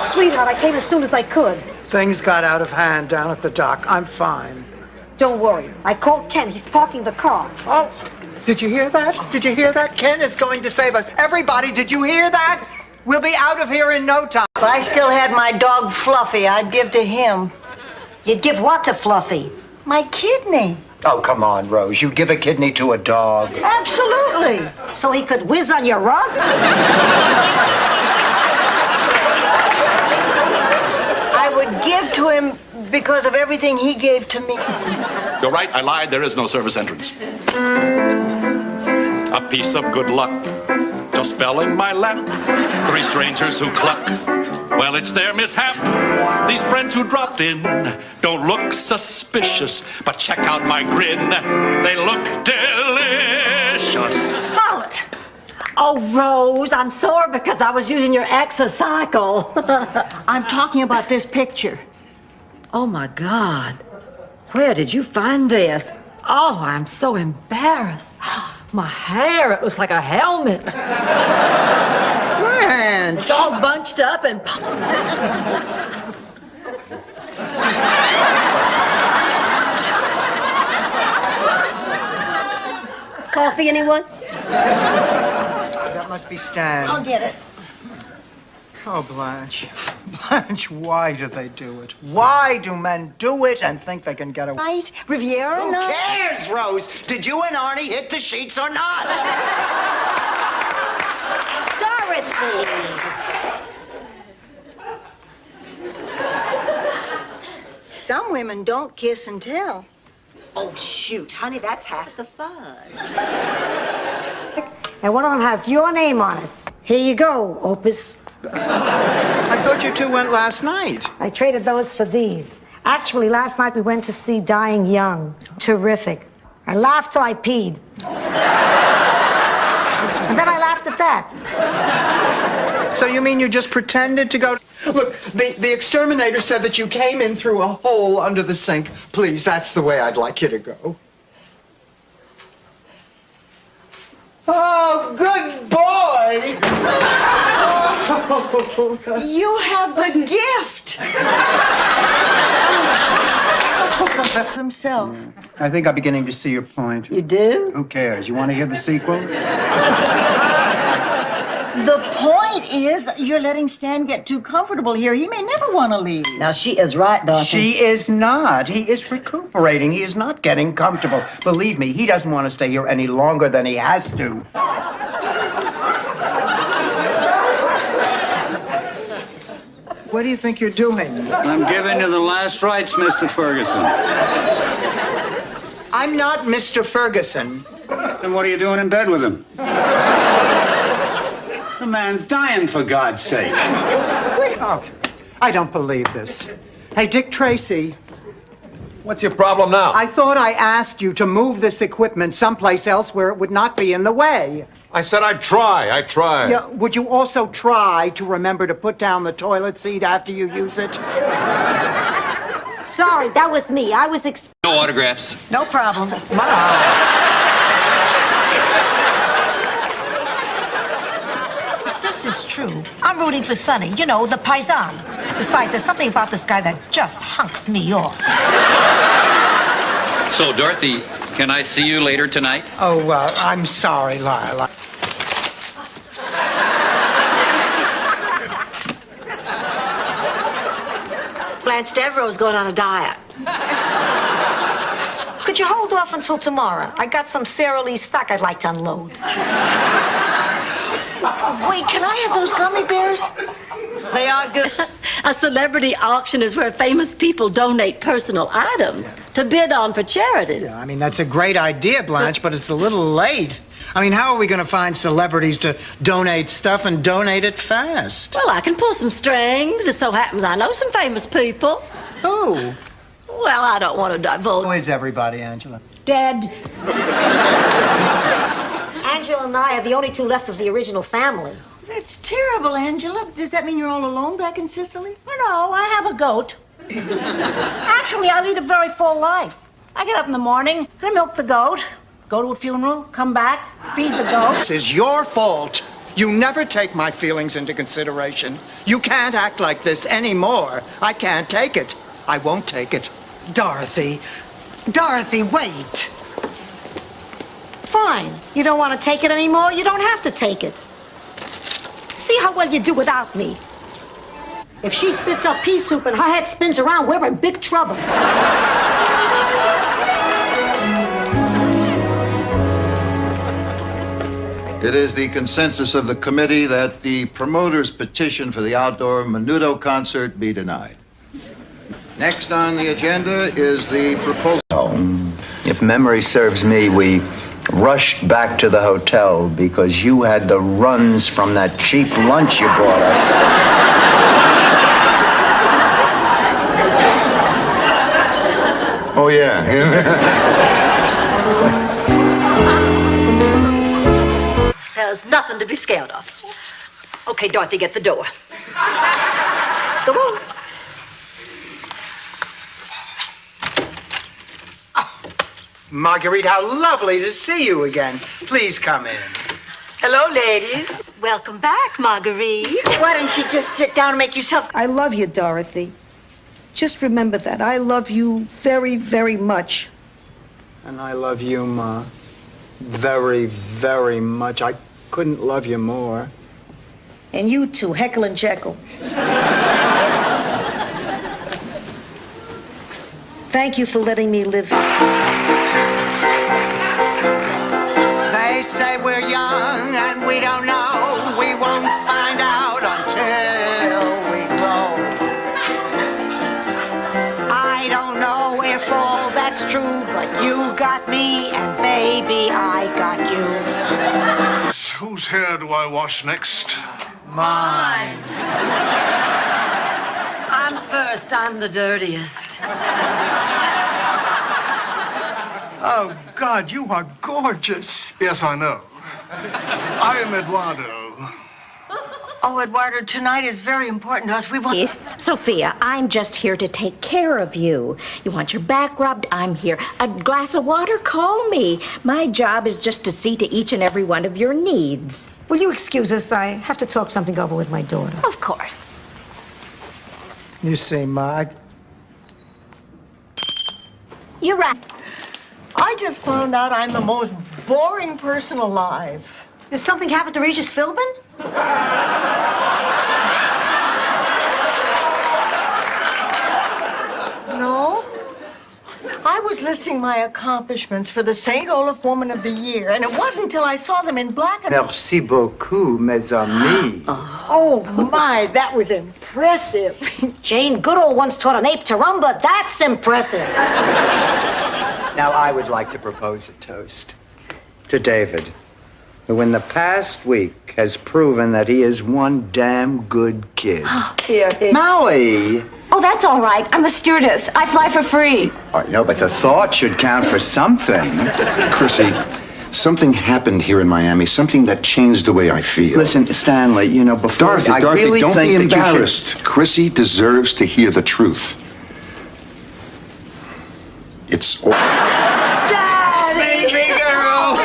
Sweetheart, I came as soon as I could. Things got out of hand down at the dock. I'm fine. Don't worry. I called Ken. He's parking the car. Oh, did you hear that? Did you hear that? Ken is going to save us. Everybody, did you hear that? We'll be out of here in no time. If I still had my dog Fluffy, I'd give to him. You'd give what to Fluffy? My kidney. Oh, come on, Rose. You'd give a kidney to a dog. Absolutely. So he could whiz on your rug? I would give to him because of everything he gave to me. You're right, I lied. There is no service entrance. A piece of good luck just fell in my lap. 3 strangers who cluck. Well, it's their mishap. These friends who dropped in don't look suspicious, but check out my grin. They look delicious. Halt! Oh, Rose, I'm sore because I was using your exocycle. I'm talking about this picture. Oh, my God. Where did you find this? Oh, I'm so embarrassed. My hair, it looks like a helmet. Man, Blanche. It's all bunched up and... Coffee, anyone? That must be Stan. I'll get it. Oh, Blanche. Blanche, why do they do it? Why do men do it and think they can get away? Right? Riviera? Who no? cares, Rose? Did you and Arnie hit the sheets or not? Dorothy! Some women don't kiss and tell. Oh, shoot, honey, that's half the fun. And one of them has your name on it. Here you go, Opus. I thought you two went last night. I traded those for these. Actually, last night we went to see Dying Young. Terrific. I laughed till I peed. And then I laughed at that. So you mean you just pretended to go... Look, the exterminator said that you came in through a hole under the sink. Please, that's the way I'd like you to go. Oh, good boy! You have the gift! Himself. I think I'm beginning to see your point. You do? Who cares? You want to hear the sequel? The point is, you're letting Stan get too comfortable here. He may never want to leave. Now, she is right, Dorothy. She is not. He is recuperating. He is not getting comfortable. Believe me, he doesn't want to stay here any longer than he has to. What do you think you're doing? I'm giving you the last rites, Mr. Ferguson. I'm not Mr. Ferguson. Then what are you doing in bed with him? The man's dying, for God's sake. Oh, I don't believe this. Hey, Dick Tracy. What's your problem now? I thought I asked you to move this equipment someplace else where it would not be in the way. I said I'd try. I tried. Yeah, would you also try to remember to put down the toilet seat after you use it? Sorry, that was me. I was No autographs. No problem. This is true. I'm rooting for Sonny. You know, the paisan. Besides, there's something about this guy that just hunks me off. So, Dorothy, can I see you later tonight? Oh, I'm sorry, Lila. Blanche Devereaux's going on a diet. Could you hold off until tomorrow? I got some Sara Lee stock I'd like to unload. Wait, can I have those gummy bears? They are good. A celebrity auction is where famous people donate personal items to bid on for charities. Yeah, I mean, that's a great idea, Blanche, but it's a little late. I mean, how are we going to find celebrities to donate stuff and donate it fast? Well, I can pull some strings. It so happens I know some famous people. Who? Well, I don't want to divulge. Who is everybody, Angela? Dead. Angela and I are the only two left of the original family. That's terrible, Angela. Does that mean you're all alone back in Sicily? No, I have a goat. Actually, I lead a very full life. I get up in the morning, I milk the goat, go to a funeral, come back, feed the goat. This is your fault. You never take my feelings into consideration. You can't act like this anymore. I can't take it. I won't take it. Dorothy. Dorothy, wait. Fine. You don't want to take it anymore? You don't have to take it. See how well you do without me. If she spits up pea soup and her head spins around, we're in big trouble. It is the consensus of the committee that the promoter's petition for the outdoor Menudo concert be denied. Next on the agenda is the proposal. If memory serves me, we rushed back to the hotel because you had the runs from that cheap lunch you brought us. Oh, yeah. There's nothing to be scared of. Okay, Dorothy, get the door. Come on. Marguerite, how lovely to see you again. Please come in. Hello, ladies. Welcome back, Marguerite. Why don't you just sit down and make yourself... I love you, Dorothy. Just remember that. I love you very, very much. And I love you, Ma. Very, very much. I couldn't love you more. And you too, Heckle and Jekyll. Thank you for letting me live. They say we're young and we don't know. We won't find out until we grow. I don't know if all that's true, but you got me, and baby, I got you. Whose hair do I wash next? Mine. I'm first. I'm the dirtiest. Oh, God, you are gorgeous. Yes, I know. I am Eduardo. Oh, Eduardo, tonight is very important to us. We want... Sophia, I'm just here to take care of you. You want your back rubbed? I'm here. A glass of water? Call me. My job is just to see to each and every one of your needs. Will you excuse us? I have to talk something over with my daughter. Of course. You see, Ma, You're right. I just found out I'm the most boring person alive. Did something happen to Regis Philbin? No. I was listing my accomplishments for the St. Olaf Woman of the Year, and it wasn't until I saw them in black and... Merci beaucoup, mes amis. Oh, my, that was impressive. Jane Goodall once taught an ape to rumba. That's impressive. Now, I would like to propose a toast to David, who in the past week has proven that he is one damn good kid. Here. Maui! Oh, that's all right. I'm a stewardess. I fly for free. Oh, no, but the thought should count for something. Chrissy, something happened here in Miami, something that changed the way I feel. Listen, Stanley, you know, before... Dorothy, I really don't think be that you should- embarrassed. Chrissy deserves to hear the truth. It's all... Baby girl!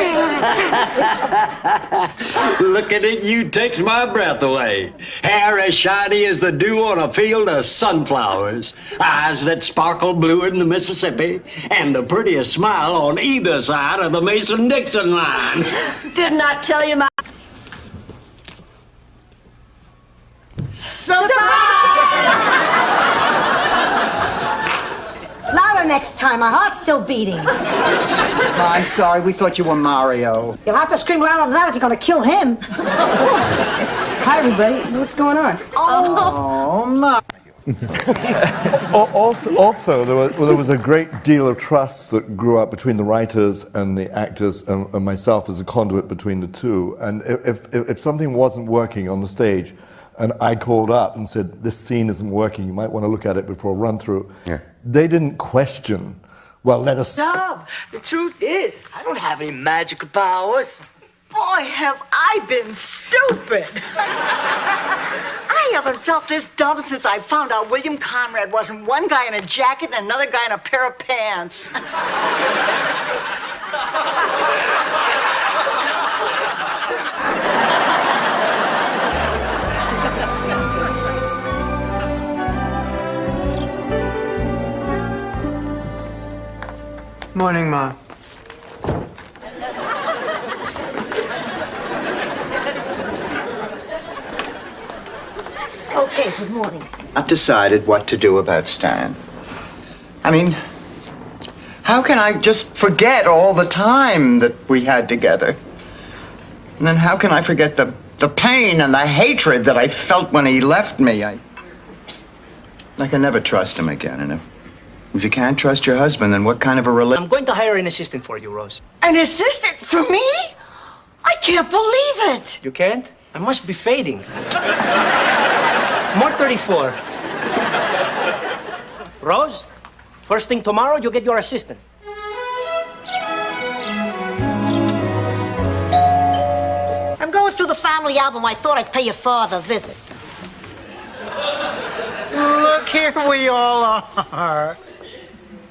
Looking at you takes my breath away. Hair as shiny as the dew on a field of sunflowers. Eyes that sparkle blue in the Mississippi. And the prettiest smile on either side of the Mason-Dixon line. Didn't I tell you my... Louder next time. My heart's still beating. Ma, I'm sorry, we thought you were Mario. You'll have to scream louder than that if you're going to kill him. Hi, everybody. What's going on? Oh, Ma. Also, there was a great deal of trust that grew up between the writers and the actors and myself as a conduit between the two. And if something wasn't working on the stage, and I called up and said, this scene isn't working, you might want to look at it before a run-through, they didn't question, well, let us... Stop. The truth is, I don't have any magical powers. Boy, have I been stupid. I haven't felt this dumb since I found out William Conrad wasn't one guy in a jacket and another guy in a pair of pants. Morning, Ma. Okay, good morning. I've decided what to do about Stan. I mean, how can I just forget all the time that we had together? And then how can I forget the pain and the hatred that I felt when he left me? I can never trust him again. And if you can't trust your husband, then what kind of a relationship? I'm going to hire an assistant for you, Rose. An assistant for me? I can't believe it. You can't? I must be fading. More 34. Rose, first thing tomorrow, you get your assistant. I'm going through the family album. I thought I'd pay your father a visit. Look, here we all are.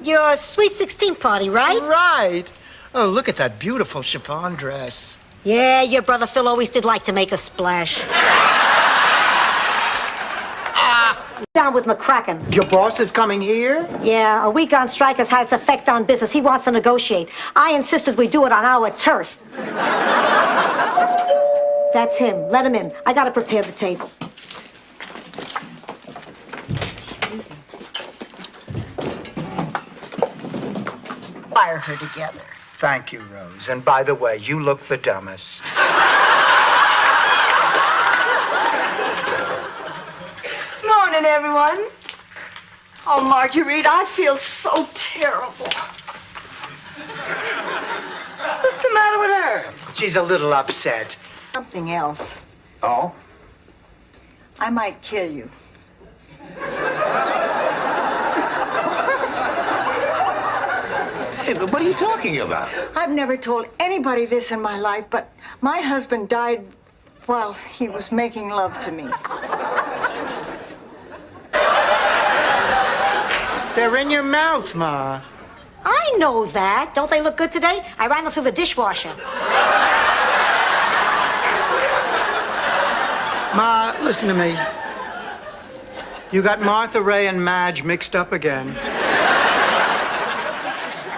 Your Sweet 16 party, right? Right. Oh, look at that beautiful chiffon dress. Yeah, your brother Phil always did like to make a splash. Down with McCracken. Your boss is coming here? Yeah, a week on strike has had its effect on business. He wants to negotiate. I insisted we do it on our turf. That's him. Let him in. I gotta prepare the table. Fire her together. Thank you, Rose. And by the way, you look the dumbest. Morning, everyone. Oh, Marguerite, I feel so terrible. What's the matter with her? She's a little upset. Something else. Oh? I might kill you. Hey, what are you talking about? I've never told anybody this in my life, but my husband died while he was making love to me. They're in your mouth, Ma. I know that. Don't they look good today? I ran them through the dishwasher. Ma, listen to me. You got Martha Ray and Madge mixed up again.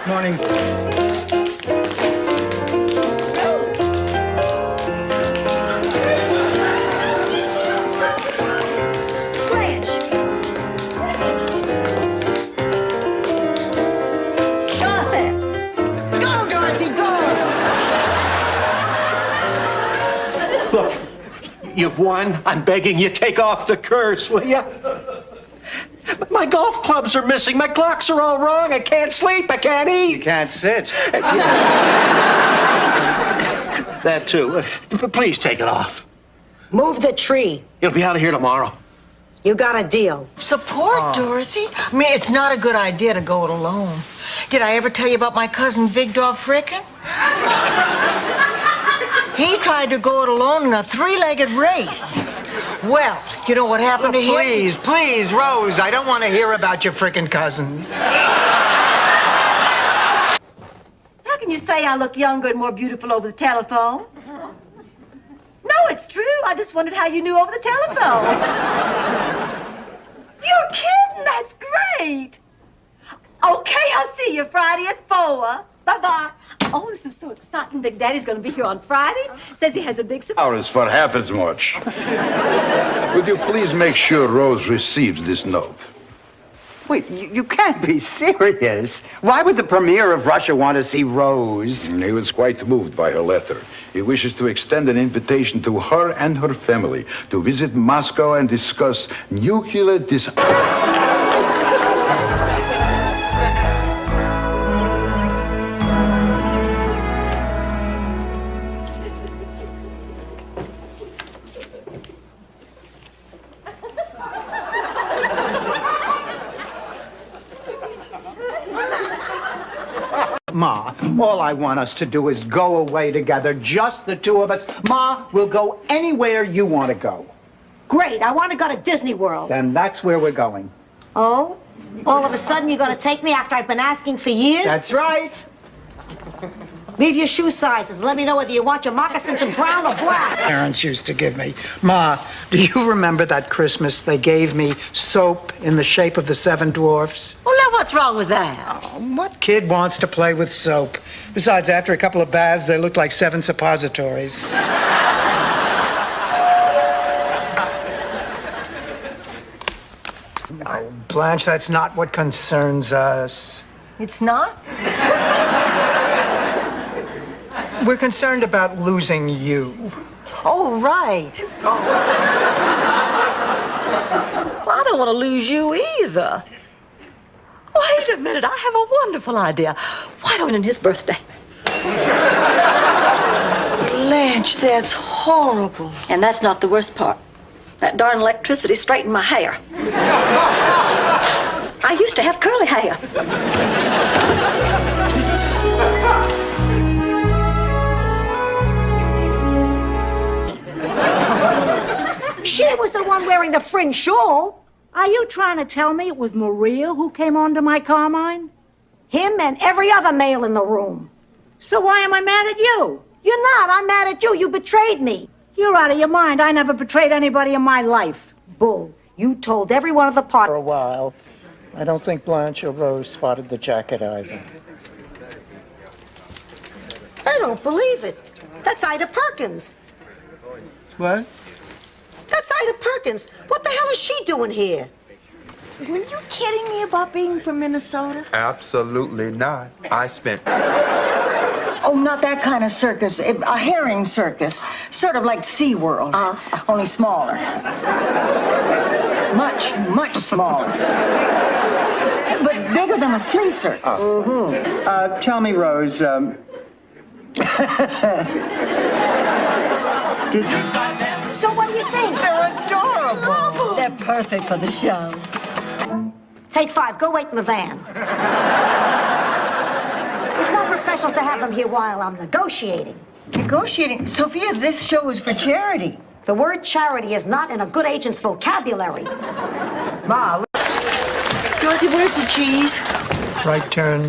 Morning. Blanche. Dorothy. Go, Dorothy, go. Look, you've won. I'm begging you, take off the curse, will you? But my golf clubs are missing. My clocks are all wrong. I can't sleep. I can't eat. You can't sit. That too. Please take it off. Move the tree. It'll be out of here tomorrow. You got a deal. Support, Dorothy. I mean, it's not a good idea to go it alone. Did I ever tell you about my cousin Vigdor Frickin? He tried to go it alone in a three-legged race. Well, you know what happened to him? Please, Rose, I don't want to hear about your frickin' cousin. How can you say I look younger and more beautiful over the telephone? No, it's true. I just wondered how you knew over the telephone. You're kidding. That's great. Okay, I'll see you Friday at 4. Bye-bye. Oh, this is so exciting. Big Daddy's going to be here on Friday. Says he has a big surprise. Hours for half as much. Would you please make sure Rose receives this note? Wait, you can't be serious. Why would the premier of Russia want to see Rose? He was quite moved by her letter. He wishes to extend an invitation to her and her family to visit Moscow and discuss nuclear Ma, all I want us to do is go away together, just the two of us. Ma, we'll go anywhere you want to go. Great. I want to go to Disney World. Then that's where we're going. Oh? All of a sudden you're going to take me after I've been asking for years? That's right. Leave your shoe sizes. Let me know whether you want your moccasins in brown or black. Parents used to give me. Ma, do you remember that Christmas they gave me soap in the shape of the 7 dwarfs? Well, now what's wrong with that? Oh, what kid wants to play with soap? Besides, after a couple of baths, they looked like 7 suppositories. Oh, Blanche, that's not what concerns us. It's not? We're concerned about losing you. Oh, right. Well, I don't want to lose you either. Wait a minute, I have a wonderful idea. Why don't we on his birthday? Blanche, that's horrible. And that's not the worst part. That darn electricity straightened my hair. I used to have curly hair. She was the one wearing the fringe shawl. Are you trying to tell me it was Maria who came onto my Carmine? Him and every other male in the room. So why am I mad at you? You're not. I'm mad at you. You betrayed me. You're out of your mind. I never betrayed anybody in my life. Bull, you told everyone of the party. For a while. I don't think Blanche or Rose spotted the jacket either. I don't believe it. That's Ida Perkins. What? That's Ida Perkins. What the hell is she doing here? Were you kidding me about being from Minnesota? Absolutely not. I spent. Oh, not that kind of circus. A herring circus. Sort of like SeaWorld. Only smaller. Much smaller. But bigger than a flea circus. Tell me, Rose, So what do you think? They're adorable. They're perfect for the show. Take 5. Go wait in the van. It's not professional to have them here while I'm negotiating. Negotiating? Sophia, this show is for charity. The word charity is not in a good agent's vocabulary. Ma, Dorothy, where's the cheese? right turn,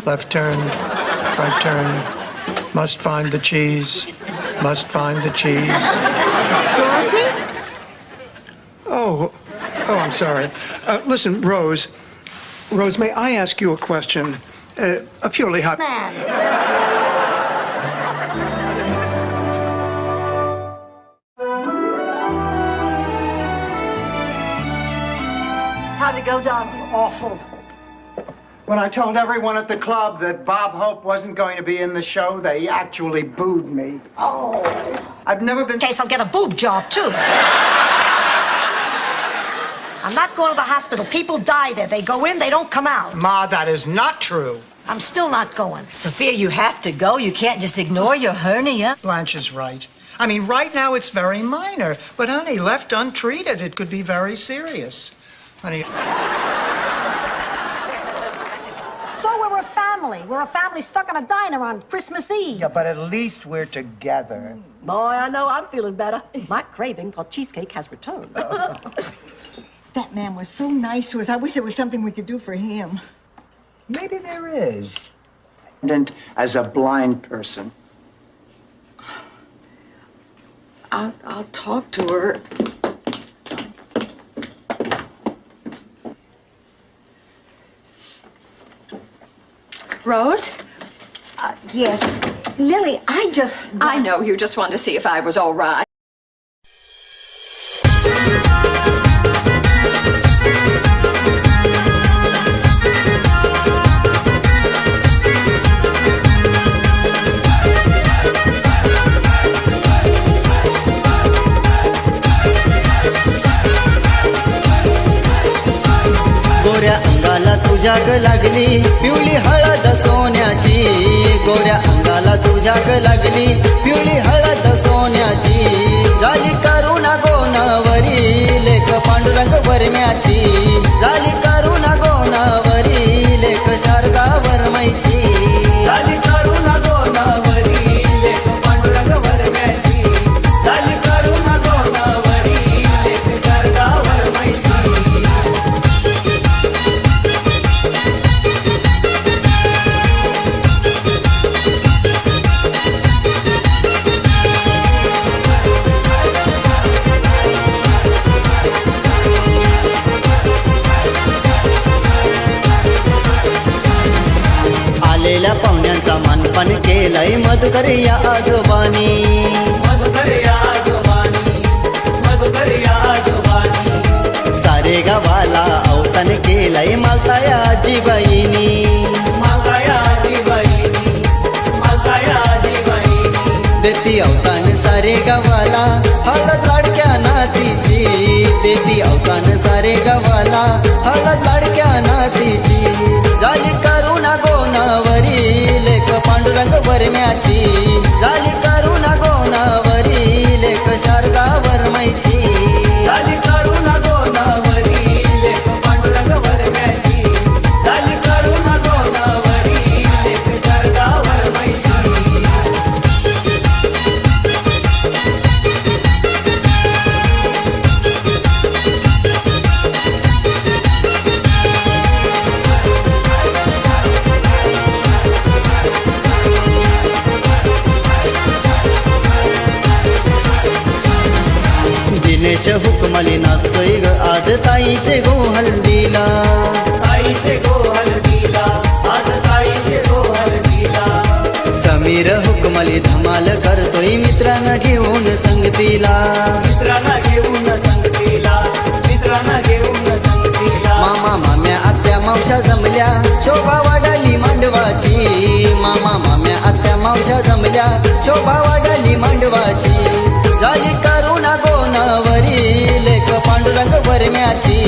left turn, right turn. Must find the cheese. Must find the cheese. Dorothy? Oh, I'm sorry. Listen, Rose. Rose, may I ask you a question? A purely hot... Man. How'd it go, darling? Awful. When I told everyone at the club that Bob Hope wasn't going to be in the show, they actually booed me. Oh. I've never been... In case I'll get a boob job, too. I'm not going to the hospital. People die there. They go in, they don't come out. Ma, that is not true. I'm still not going. Sophia, you have to go. You can't just ignore your hernia. Blanche is right. I mean, right now it's very minor. But, honey, left untreated, it could be very serious. Honey... So we're a family. We're a family stuck in a diner on Christmas Eve. Yeah, but at least we're together. Boy, I know I'm feeling better. My craving for cheesecake has returned. That man was so nice to us. I wish there was something we could do for him. Maybe there is. And as a blind person. I'll talk to her. Rose? Yes. Lily, I know you just wanted to see if I was all right. गोऱ्या अंगाला तुझ्या ग लागली पिवळी हळद सोन्याची गोऱ्या अंगाला तुझ्या ग लागली पिवळी हळद सोन्याची झाली करुणा गोनावरी लेख पांडुरंग वर्म्याची झाली करुणा गोनावरी लेख शारदा वर्मैची झाली करुणा गोनावरी लेख पांडुरंग वर्म्याची झाली करुणा गोनावरी लेख शारदा वर्मैची आलेल्या पाहुण्यांचा मानपान केलंय मधुकर या आजोबानी मधुकर या आजोबानी मधुकर या आजोबानी सारे गावाला अवतान केलंय मालताया आजीबाईनी मालताया आजीबाईनी मालताया आजीबाईनी देती अवतान सारे गावाला हळद लाडक्या नातीची देती अवतान सारे गावाला हळद लाडक्या नातीची झाली करुणा गोनावरी लेख पांडुरंग वर्म्याची झाली करुणा गोनावरी लेख शारदा वर्मैची झाली करुणा गोनावरी लेख पांडुरंग वर्म्याची झाली करुणा गोनावरी लेख शारदा वर्मैची गणेश हुकमली नाचतोय ग आज ताईचे गो हल्दीला ताईचे गो हल्दीला आज ताईचे गो हल्दीला समीर हुकमली धमाल करतोय मित्रांना घेऊन संगतीला मित्रांना घेऊन संगतीला मित्रांना घेऊन संगतीला मामा माम्या आत्या मावशा जमल्या शोभा वाढाली मांडवाची मामा माम्या आत्या मावशा जमल्या शोभा वाढाली मांडवाची झाली करुणा गोनावरी लेख पांडुरंग वरम्याची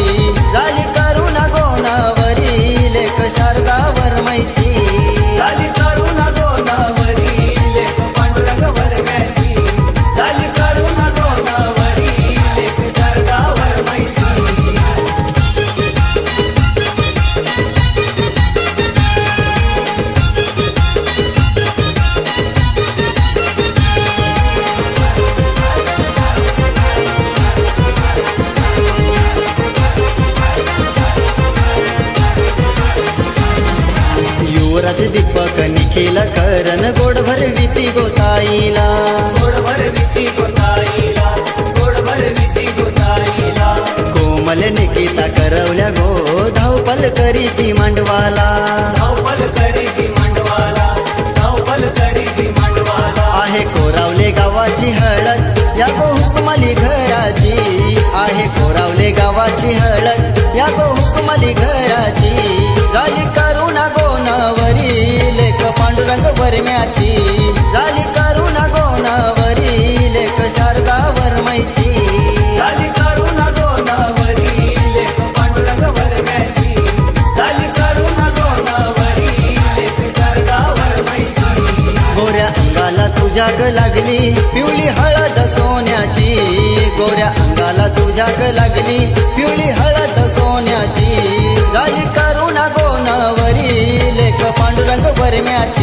झाली करुणा गोनावरी लेख शारदा वर्मैची झाली करुणा गोनावरी लेख पांडुरंग वरम्याची झाली करुणा गोनावरी लेख शारदा वर्मैची युवराज दीपक निखिल करण गोडभर विती गोताईला गोडभर विती गोताईला गोडभर विती गोताईला कोमल निकिता करवल्या गो धावपल करी ती मांडवाला धावपल करी ती मांडवाला धावपल करी ती मांडवाला आहे कोरावले गावाची हळद या गो हुकमली घराची आहे कोरावले गावाची हळद या गो हुकमली घराची झाली करुणा गोनावरी लेख पांडुरंग वरम्याची झाली करुणा गोनावरी लेख शारदा वर्मैची झाली करुणा गोनावरी लेख पांडुरंग वरम्याची झाली करुणा गोनावरी लेख शारदा वर्मैची गोऱ्या अंगाला तुझ्या ग लागली पिवळी हळद सोन्याची गोऱ्या अंगाला तुझ्या ग लागली पिवळी हळद सोन्याची झाली करुणा गोनावरी लेख पांडुरंग वरम्याची